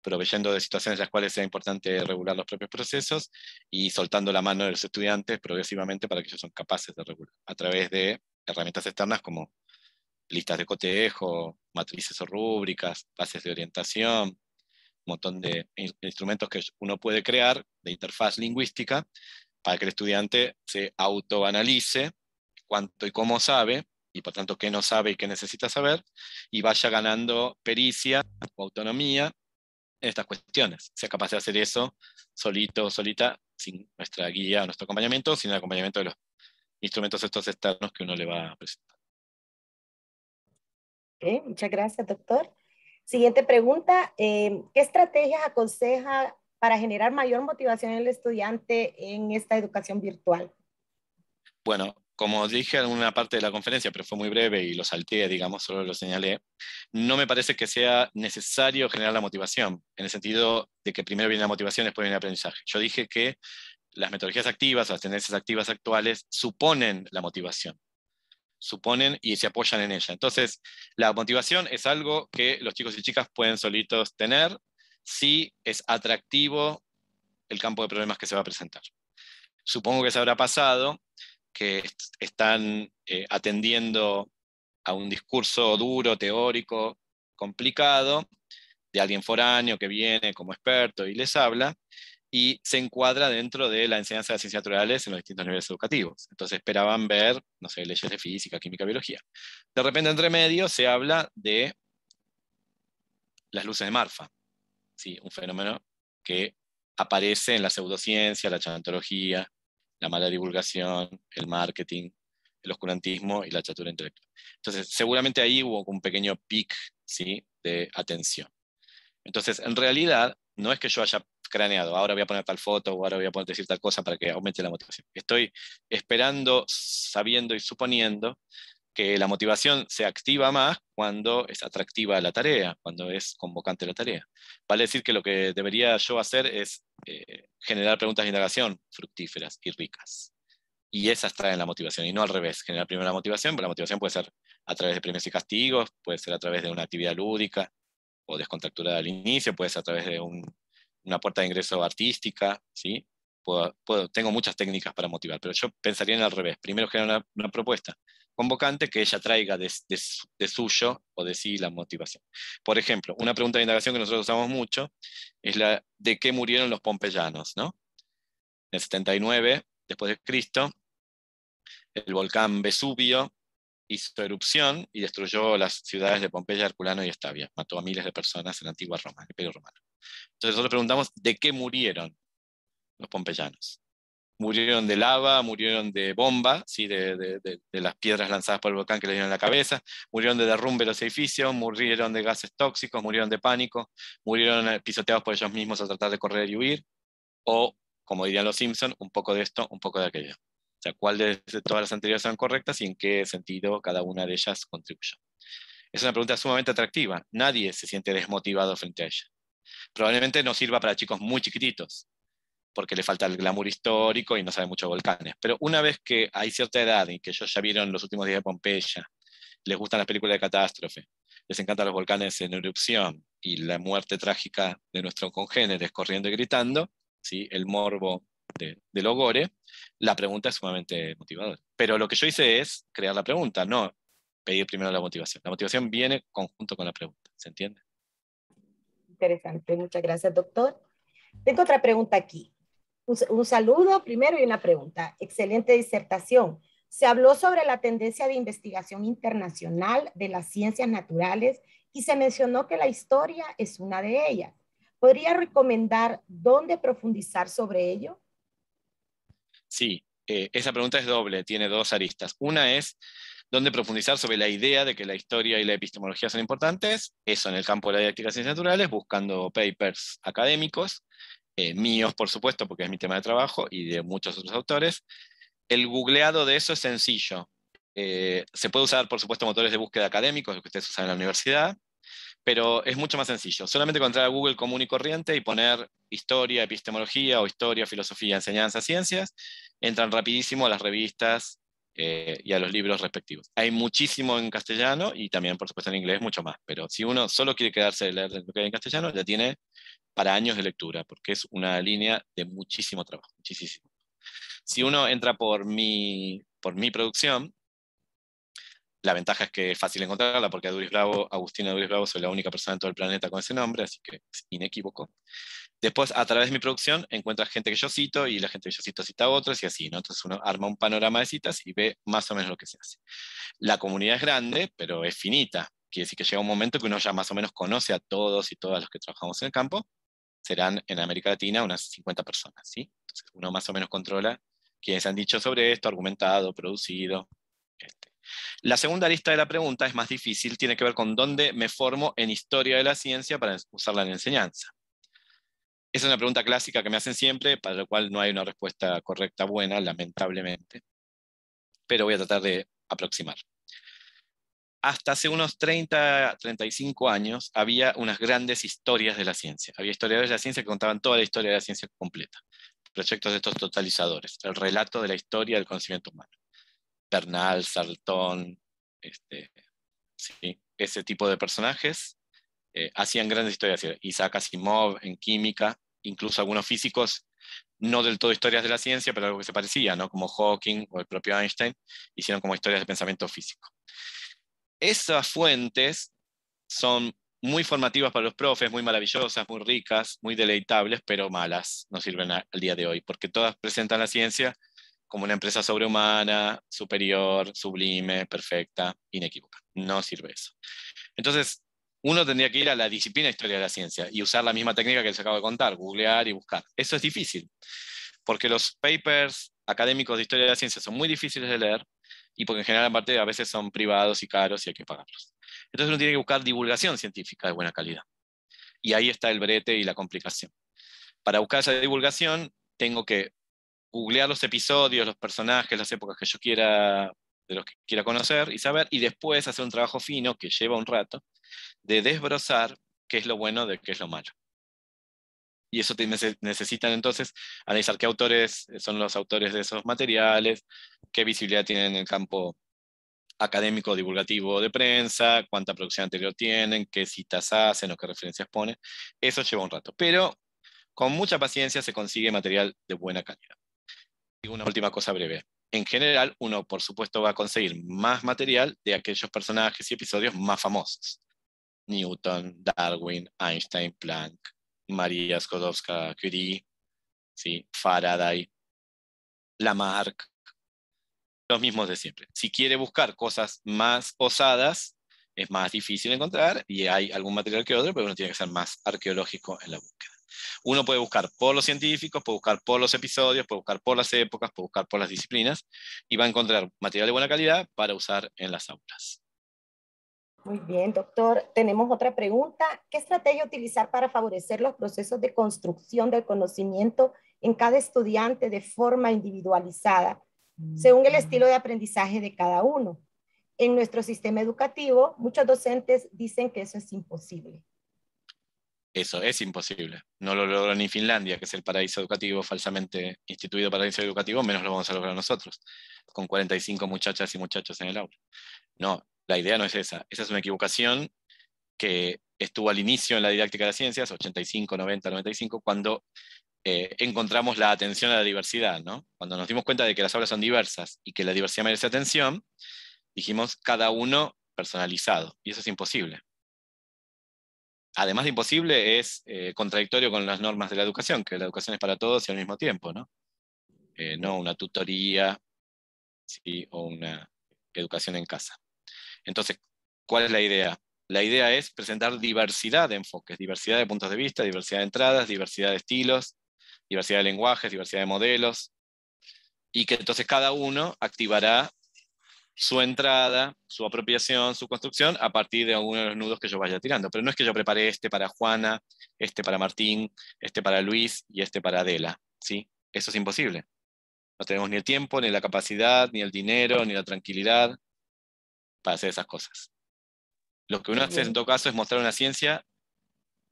Proveyendo de situaciones en las cuales sea importante regular los propios procesos y soltando la mano de los estudiantes progresivamente para que ellos son capaces de regular a través de herramientas externas como listas de cotejo, matrices o rúbricas, bases de orientación, un montón de instrumentos que uno puede crear de interfaz lingüística para que el estudiante se autoanalice cuánto y cómo sabe, y por tanto qué no sabe y qué necesita saber, y vaya ganando pericia o autonomía en estas cuestiones. Sea capaz de hacer eso solito o solita, sin nuestra guía o nuestro acompañamiento, sin el acompañamiento de los instrumentos estos externos que uno le va a presentar. Okay, muchas gracias, doctor. Siguiente pregunta, ¿qué estrategias aconseja para generar mayor motivación en el estudiante en esta educación virtual? Bueno, como dije en una parte de la conferencia, pero fue muy breve y lo salteé, digamos, solo lo señalé, no me parece que sea necesario generar la motivación, en el sentido de que primero viene la motivación, después viene el aprendizaje. Yo dije que las metodologías activas, las tendencias activas actuales, suponen la motivación, suponen y se apoyan en ella. Entonces, la motivación es algo que los chicos y chicas pueden solitos tener si es atractivo el campo de problemas que se va a presentar. Supongo que se habrá pasado que están atendiendo a un discurso duro, teórico, complicado, de alguien foráneo que viene como experto y les habla, y se encuadra dentro de la enseñanza de ciencias naturales en los distintos niveles educativos. Entonces esperaban ver, no sé, leyes de física, química, biología. De repente, entre medio, se habla de las luces de Marfa, ¿sí? Un fenómeno que aparece en la pseudociencia, la chantología, la mala divulgación, el marketing, el oscurantismo y la chatura intelectual. Entonces, seguramente ahí hubo un pequeño pic, ¿sí?, de atención. Entonces, en realidad, no es que yo haya craneado, ahora voy a poner tal foto o ahora voy a poner decir tal cosa para que aumente la motivación. Estoy esperando, sabiendo y suponiendo que la motivación se activa más cuando es atractiva la tarea, cuando es convocante la tarea. Vale decir que lo que debería yo hacer es generar preguntas de indagación fructíferas y ricas. Y esas traen la motivación, y no al revés. Generar primero la motivación, pero la motivación puede ser a través de premios y castigos, puede ser a través de una actividad lúdica o descontracturada al inicio, puede ser a través de una puerta de ingreso artística, ¿sí? Tengo muchas técnicas para motivar, pero yo pensaría en al revés. Primero generar una propuesta convocante que ella traiga de suyo o de sí la motivación. Por ejemplo, una pregunta de indagación que nosotros usamos mucho es la de qué murieron los pompeyanos, ¿no? En el 79 después de Cristo, el volcán Vesubio hizo erupción y destruyó las ciudades de Pompeya, Herculano y Estavia. Mató a miles de personas en la antigua Roma, el Imperio Romano. Entonces nosotros preguntamos, ¿de qué murieron los pompeyanos? Murieron de lava, murieron de bomba, ¿sí? de las piedras lanzadas por el volcán que les dieron en la cabeza, murieron de derrumbe de los edificios, murieron de gases tóxicos, murieron de pánico, murieron pisoteados por ellos mismos al tratar de correr y huir, o, como dirían los Simpson, un poco de esto, un poco de aquello. O sea, ¿cuál de todas las anteriores son correctas y en qué sentido cada una de ellas contribuyó? Es una pregunta sumamente atractiva. Nadie se siente desmotivado frente a ella. Probablemente no sirva para chicos muy chiquititos, porque le falta el glamour histórico y no sabe mucho de volcanes. Pero una vez que hay cierta edad y que ellos ya vieron los últimos días de Pompeya, les gustan las películas de catástrofe, les encantan los volcanes en erupción y la muerte trágica de nuestros congéneres corriendo y gritando, ¿sí? El morbo del ogore, la pregunta es sumamente motivadora. Pero lo que yo hice es crear la pregunta, no pedir primero la motivación. La motivación viene conjunto con la pregunta, ¿se entiende? Interesante, muchas gracias, doctor. Tengo otra pregunta aquí. Un saludo primero y una pregunta. Excelente disertación. Se habló sobre la tendencia de investigación internacional de las ciencias naturales y se mencionó que la historia es una de ellas. ¿Podría recomendar dónde profundizar sobre ello? Sí, esa pregunta es doble, tiene dos aristas. Una es dónde profundizar sobre la idea de que la historia y la epistemología son importantes, eso en el campo de la didáctica de ciencias naturales, buscando papers académicos, míos por supuesto, porque es mi tema de trabajo, y de muchos otros autores. El googleado de eso es sencillo. Se puede usar, por supuesto, motores de búsqueda académicos, lo que ustedes usan en la universidad, pero es mucho más sencillo. Solamente entrar a Google común y corriente y poner historia, epistemología o historia, filosofía, enseñanza, ciencias, entran rapidísimo a las revistas y a los libros respectivos. Hay muchísimo en castellano y también, por supuesto, en inglés mucho más, pero si uno solo quiere quedarse de leer lo que hay en castellano, ya tiene para años de lectura, porque es una línea de muchísimo trabajo, muchísimo. Si uno entra por mi producción, la ventaja es que es fácil encontrarla porque Agustina Duris Bravo, soy la única persona en todo el planeta con ese nombre, así que es inequívoco. Después, a través de mi producción, encuentras gente que yo cito y la gente que yo cito cita a otros y así, ¿no? Entonces uno arma un panorama de citas y ve más o menos lo que se hace. La comunidad es grande, pero es finita. Quiere decir que llega un momento que uno ya más o menos conoce a todos y todas los que trabajamos en el campo. Serán en América Latina unas 50 personas, ¿sí? Entonces uno más o menos controla quiénes han dicho sobre esto, argumentado, producido. La segunda lista de la pregunta es más difícil, tiene que ver con dónde me formo en historia de la ciencia para usarla en enseñanza. Esa es una pregunta clásica que me hacen siempre, para la cual no hay una respuesta correcta buena, lamentablemente, pero voy a tratar de aproximar. Hasta hace unos 30, 35 años había unas grandes historias de la ciencia. Había historiadores de la ciencia que contaban toda la historia de la ciencia completa. Proyectos de estos totalizadores, el relato de la historia del conocimiento humano. Bernal, Saltón, ¿sí? Ese tipo de personajes hacían grandes historias. Isaac Asimov en química, incluso algunos físicos, no del todo historias de la ciencia, pero algo que se parecía, ¿no? Como Hawking o el propio Einstein, hicieron como historias de pensamiento físico. Esas fuentes son muy formativas para los profes, muy maravillosas, muy ricas, muy deleitables, pero malas, no sirven al día de hoy, porque todas presentan la ciencia como una empresa sobrehumana, superior, sublime, perfecta, inequívoca. No sirve eso. Entonces, uno tendría que ir a la disciplina de historia de la ciencia y usar la misma técnica que les acabo de contar, googlear y buscar. Eso es difícil, porque los papers académicos de historia de la ciencia son muy difíciles de leer y porque en general aparte a veces son privados y caros y hay que pagarlos. Entonces uno tiene que buscar divulgación científica de buena calidad. Y ahí está el brete y la complicación. Para buscar esa divulgación tengo que googlear los episodios, los personajes, las épocas que yo quiera, de los que quiera conocer y saber, y después hacer un trabajo fino que lleva un rato de desbrozar qué es lo bueno de qué es lo malo. Y eso necesitan entonces analizar qué autores son los autores de esos materiales, qué visibilidad tienen en el campo académico, divulgativo de prensa, cuánta producción anterior tienen, qué citas hacen o qué referencias ponen. Eso lleva un rato, pero con mucha paciencia se consigue material de buena calidad. Y una última cosa breve. En general, uno por supuesto va a conseguir más material de aquellos personajes y episodios más famosos. Newton, Darwin, Einstein, Planck, María Skłodowska-Curie, ¿sí? Faraday, Lamarck, los mismos de siempre. Si quiere buscar cosas más osadas, es más difícil encontrar y hay algún material que otro, pero uno tiene que ser más arqueológico en la búsqueda. Uno puede buscar por los científicos, puede buscar por los episodios, puede buscar por las épocas, puede buscar por las disciplinas y va a encontrar material de buena calidad para usar en las aulas. Muy bien, doctor. Tenemos otra pregunta. ¿Qué estrategia utilizar para favorecer los procesos de construcción del conocimiento en cada estudiante de forma individualizada, según el estilo de aprendizaje de cada uno? En nuestro sistema educativo, muchos docentes dicen que eso es imposible. Eso es imposible. No lo logró ni Finlandia, que es el paraíso educativo, falsamente instituido paraíso educativo, menos lo vamos a lograr nosotros, con 45 muchachas y muchachos en el aula. No, la idea no es esa. Esa es una equivocación que estuvo al inicio en la didáctica de las ciencias, 85, 90, 95, cuando encontramos la atención a la diversidad, ¿no? Cuando nos dimos cuenta de que las aulas son diversas y que la diversidad merece atención, dijimos cada uno personalizado, y eso es imposible. Además de imposible, es contradictorio con las normas de la educación, que la educación es para todos y al mismo tiempo, ¿no? No una tutoría, ¿sí? O una educación en casa. Entonces, ¿cuál es la idea? La idea es presentar diversidad de enfoques, diversidad de puntos de vista, diversidad de entradas, diversidad de estilos, diversidad de lenguajes, diversidad de modelos, y que entonces cada uno activará su entrada, su apropiación, su construcción a partir de alguno de los nudos que yo vaya tirando. Pero no es que yo prepare este para Juana, este para Martín, este para Luis y este para Adela, ¿sí? Eso es imposible. No tenemos ni el tiempo, ni la capacidad, ni el dinero, ni la tranquilidad para hacer esas cosas. Lo que uno hace en todo caso es mostrar una ciencia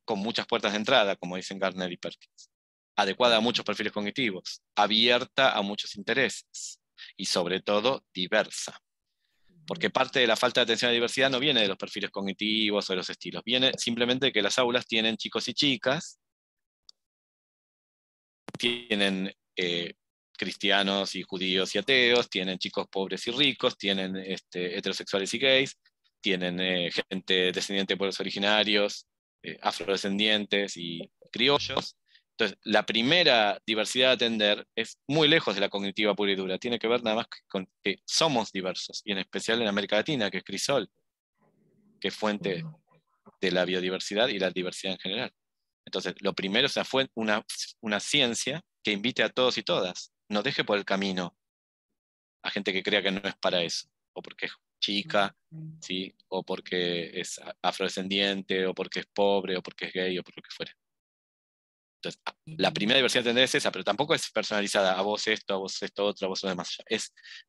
con muchas puertas de entrada, como dicen Gardner y Perkins, adecuada a muchos perfiles cognitivos, abierta a muchos intereses y sobre todo diversa. Porque parte de la falta de atención a la diversidad no viene de los perfiles cognitivos o de los estilos, viene simplemente de que las aulas tienen chicos y chicas, tienen cristianos y judíos y ateos, tienen chicos pobres y ricos, tienen heterosexuales y gays, tienen gente descendiente de pueblos originarios, afrodescendientes y criollos. Entonces, la primera diversidad a atender es muy lejos de la cognitiva pura y dura. Tiene que ver nada más con que somos diversos, y en especial en América Latina, que es crisol, que es fuente de la biodiversidad y la diversidad en general. Entonces, lo primero es una ciencia que invite a todos y todas. No deje por el camino a gente que crea que no es para eso, o porque es chica, ¿sí? O porque es afrodescendiente, o porque es pobre, o porque es gay, o por lo que fuere. Entonces, la primera diversidad de tendencia es esa, pero tampoco es personalizada, a vos esto otro, a vos lo demás.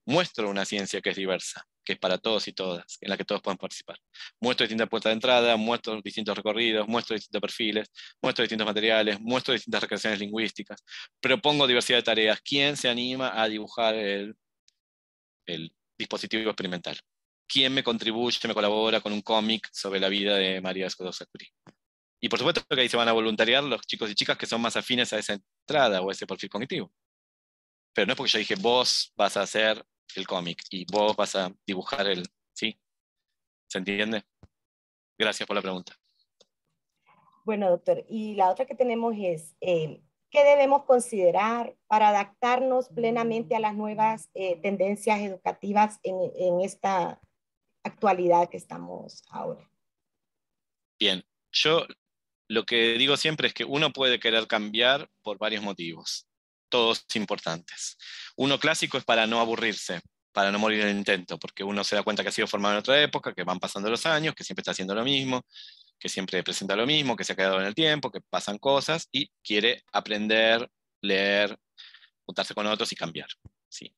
Muestro una ciencia que es diversa, que es para todos y todas, en la que todos pueden participar. Muestro distintas puertas de entrada, muestro distintos recorridos, muestro distintos perfiles, muestro distintos materiales, muestro distintas recreaciones lingüísticas, propongo diversidad de tareas. ¿Quién se anima a dibujar el dispositivo experimental? ¿Quién me contribuye, me colabora con un cómic sobre la vida de María Skłodowska-Curie? Y por supuesto que ahí se van a voluntariar los chicos y chicas que son más afines a esa entrada o a ese perfil cognitivo. Pero no es porque yo dije, vos vas a hacer el cómic y vos vas a dibujar ¿sí? ¿Se entiende? Gracias por la pregunta. Bueno, doctor, y la otra que tenemos es, ¿qué debemos considerar para adaptarnos plenamente a las nuevas tendencias educativas en esta actualidad que estamos ahora? Bien, yo lo que digo siempre es que uno puede querer cambiar por varios motivos, todos importantes. Uno clásico es para no aburrirse, para no morir en el intento, porque uno se da cuenta que ha sido formado en otra época, que van pasando los años, que siempre está haciendo lo mismo, que siempre presenta lo mismo, que se ha quedado en el tiempo, que pasan cosas y quiere aprender, leer, juntarse con otros y cambiar. ¿Sí?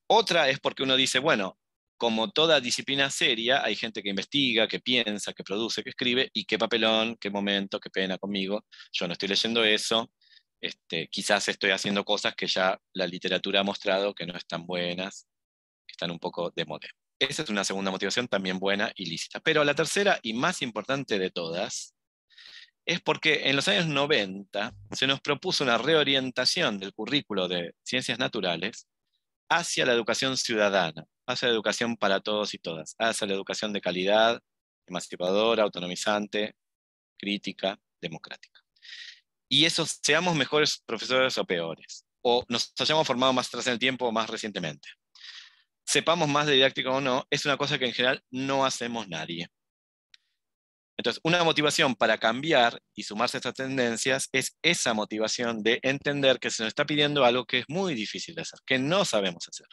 Otra es porque uno dice, bueno, como toda disciplina seria, hay gente que investiga, que piensa, que produce, que escribe, y qué papelón, qué momento, qué pena conmigo, yo no estoy leyendo eso, quizás estoy haciendo cosas que ya la literatura ha mostrado que no están buenas, que están un poco de moda. Esa es una segunda motivación también buena y lícita. Pero la tercera y más importante de todas es porque en los años 90 se nos propuso una reorientación del currículo de ciencias naturales hacia la educación ciudadana, hacia la educación para todos y todas, hacia la educación de calidad, emancipadora, autonomizante, crítica, democrática. Y eso, seamos mejores profesores o peores, o nos hayamos formado más atrás en el tiempo o más recientemente, sepamos más de didáctica o no, es una cosa que en general no hacemos nadie. Entonces, una motivación para cambiar y sumarse a estas tendencias es esa motivación de entender que se nos está pidiendo algo que es muy difícil de hacer, que no sabemos hacer.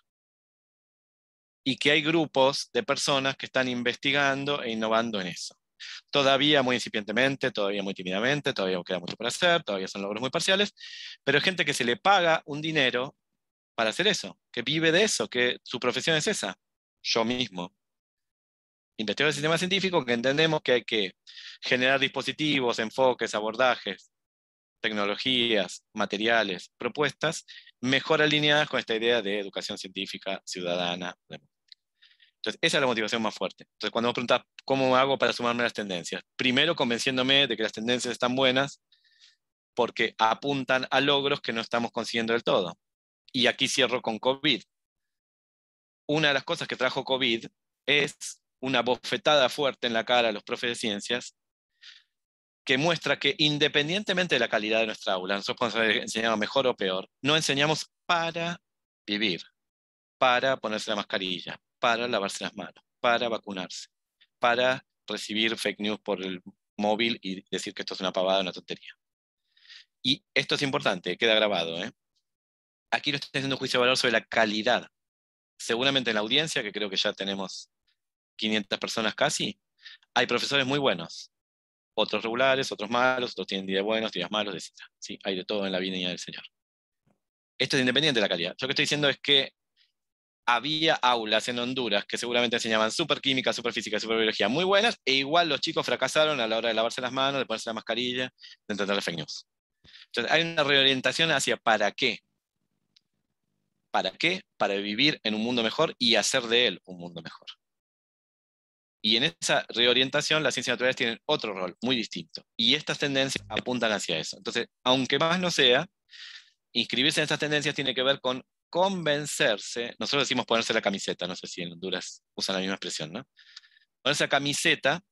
Y que hay grupos de personas que están investigando e innovando en eso. Todavía muy incipientemente, todavía muy tímidamente, todavía queda mucho por hacer, todavía son logros muy parciales, pero hay gente que se le paga un dinero para hacer eso, que vive de eso, que su profesión es esa. Yo mismo, investigador del sistema científico, que entendemos que hay que generar dispositivos, enfoques, abordajes, tecnologías, materiales, propuestas, mejor alineadas con esta idea de educación científica ciudadana. Entonces, esa es la motivación más fuerte. Entonces, cuando me preguntas cómo hago para sumarme a las tendencias, primero convenciéndome de que las tendencias están buenas porque apuntan a logros que no estamos consiguiendo del todo. Y aquí cierro con COVID. Una de las cosas que trajo COVID es una bofetada fuerte en la cara a los profes de ciencias que muestra que independientemente de la calidad de nuestra aula, nosotros podemos haber enseñado mejor o peor, no enseñamos para vivir, para ponerse la mascarilla, para lavarse las manos, para vacunarse, para recibir fake news por el móvil y decir que esto es una pavada, una tontería. Y esto es importante, queda grabado. Aquí no estoy haciendo un juicio de valor sobre la calidad. Seguramente en la audiencia, que creo que ya tenemos 500 personas casi, hay profesores muy buenos, otros regulares, otros malos, otros tienen días buenos, días malos, etc. ¿Sí? Hay de todo en la vida del Señor. Esto es independiente de la calidad. Yo lo que estoy diciendo es que había aulas en Honduras que seguramente enseñaban super química, super física, super biología muy buenas, e igual los chicos fracasaron a la hora de lavarse las manos, de ponerse la mascarilla, de entender las fake news. Entonces hay una reorientación hacia ¿para qué? ¿Para qué? Para vivir en un mundo mejor y hacer de él un mundo mejor. Y en esa reorientación las ciencias naturales tienen otro rol muy distinto. Y estas tendencias apuntan hacia eso. Entonces, aunque más no sea, inscribirse en estas tendencias tiene que ver con convencerse, nosotros decimos ponerse la camiseta, no sé si en Honduras usan la misma expresión, ¿no? Ponerse la camiseta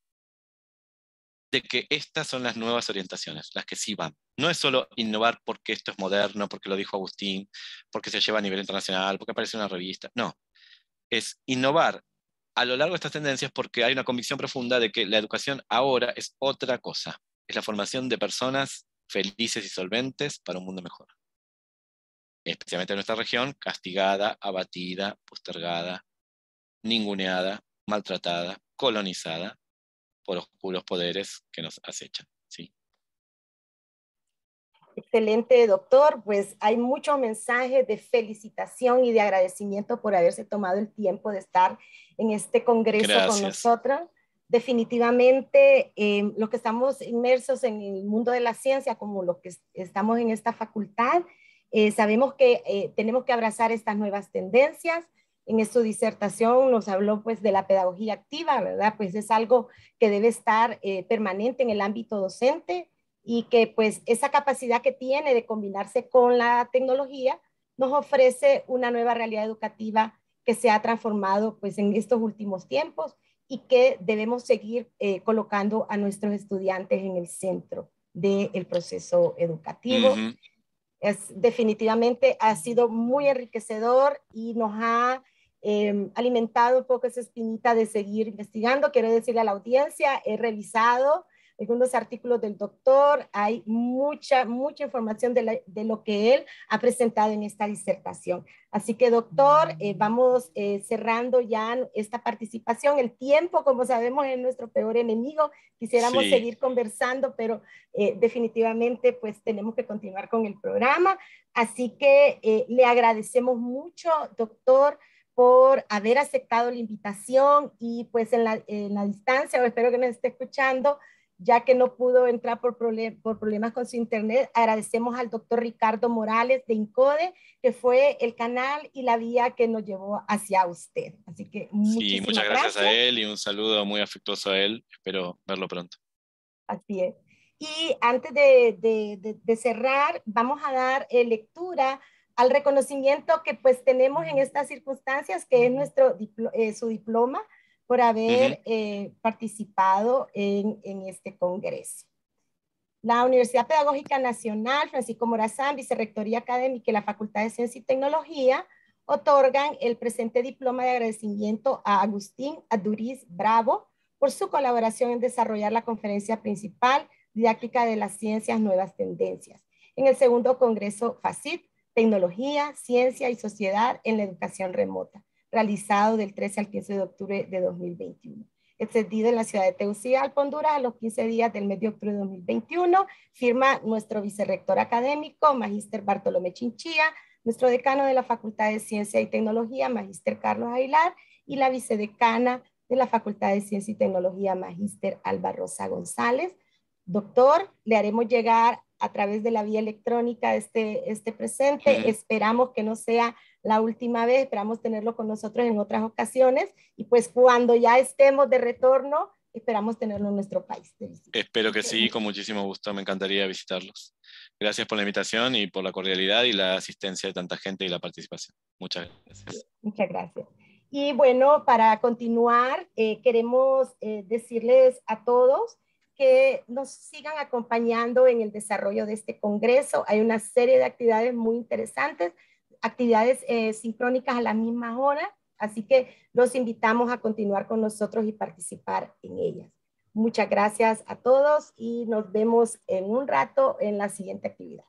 de que estas son las nuevas orientaciones, las que sí van. No es solo innovar porque esto es moderno, porque lo dijo Agustín, porque se lleva a nivel internacional, porque aparece en una revista. No, es innovar a lo largo de estas tendencias porque hay una convicción profunda de que la educación ahora es otra cosa. Es la formación de personas felices y solventes para un mundo mejor. Especialmente en nuestra región, castigada, abatida, postergada, ninguneada, maltratada, colonizada por oscuros poderes que nos acechan. ¿Sí? Excelente, doctor. Pues hay muchos mensajes de felicitación y de agradecimiento por haberse tomado el tiempo de estar en este congreso. Gracias. Con nosotros. Definitivamente, los que estamos inmersos en el mundo de la ciencia, como los que estamos en esta facultad, sabemos que tenemos que abrazar estas nuevas tendencias. En su disertación nos habló pues de la pedagogía activa, ¿verdad? Pues es algo que debe estar permanente en el ámbito docente y que pues esa capacidad que tiene de combinarse con la tecnología nos ofrece una nueva realidad educativa que se ha transformado pues en estos últimos tiempos y que debemos seguir colocando a nuestros estudiantes en el centro del proceso educativo. Definitivamente ha sido muy enriquecedor y nos ha alimentado un poco esa espinita de seguir investigando. Quiero decirle a la audiencia, he revisado algunos artículos del doctor, hay mucha información de lo que él ha presentado en esta disertación. Así que, doctor, vamos cerrando ya esta participación. El tiempo, como sabemos, es nuestro peor enemigo. Quisiéramos seguir conversando, pero definitivamente pues tenemos que continuar con el programa. Así que le agradecemos mucho, doctor, por haber aceptado la invitación y pues en la distancia, o espero que nos esté escuchando, ya que no pudo entrar por problemas con su internet. Agradecemos al doctor Ricardo Morales de INCODE, que fue el canal y la vía que nos llevó hacia usted. Así que muchas gracias a él y un saludo muy afectuoso a él. Espero verlo pronto. Así es. Y antes de cerrar, vamos a dar lectura al reconocimiento que pues tenemos en estas circunstancias, que es su diploma por haber participado en este congreso. La Universidad Pedagógica Nacional, Francisco Morazán, Vicerrectoría Académica y la Facultad de Ciencia y Tecnología otorgan el presente diploma de agradecimiento a Agustín Aduriz Bravo por su colaboración en desarrollar la conferencia principal Didáctica de las Ciencias Nuevas Tendencias en el segundo Congreso FACIT, Tecnología, Ciencia y Sociedad en la Educación Remota, realizado del 13 al 15 de octubre de 2021. Extendido en la ciudad de Tegucigalpa, Honduras, a los 15 días del mes de octubre de 2021, firma nuestro vicerrector académico, Magíster Bartolomé Chinchilla, nuestro decano de la Facultad de Ciencia y Tecnología, Magíster Carlos Aguilar, y la vicedecana de la Facultad de Ciencia y Tecnología, Magíster Alba Rosa González. Doctor, le haremos llegar a través de la vía electrónica este presente. Esperamos que no sea la última vez, esperamos tenerlo con nosotros en otras ocasiones y pues cuando ya estemos de retorno, esperamos tenerlo en nuestro país. Espero que sí, con muchísimo gusto, me encantaría visitarlos. Gracias por la invitación y por la cordialidad y la asistencia de tanta gente y la participación. Muchas gracias. Muchas gracias. Y bueno, para continuar, queremos decirles a todos que nos sigan acompañando en el desarrollo de este congreso. Hay una serie de actividades muy interesantes, actividades sincrónicas a la misma hora, así que los invitamos a continuar con nosotros y participar en ellas. Muchas gracias a todos y nos vemos en un rato en la siguiente actividad.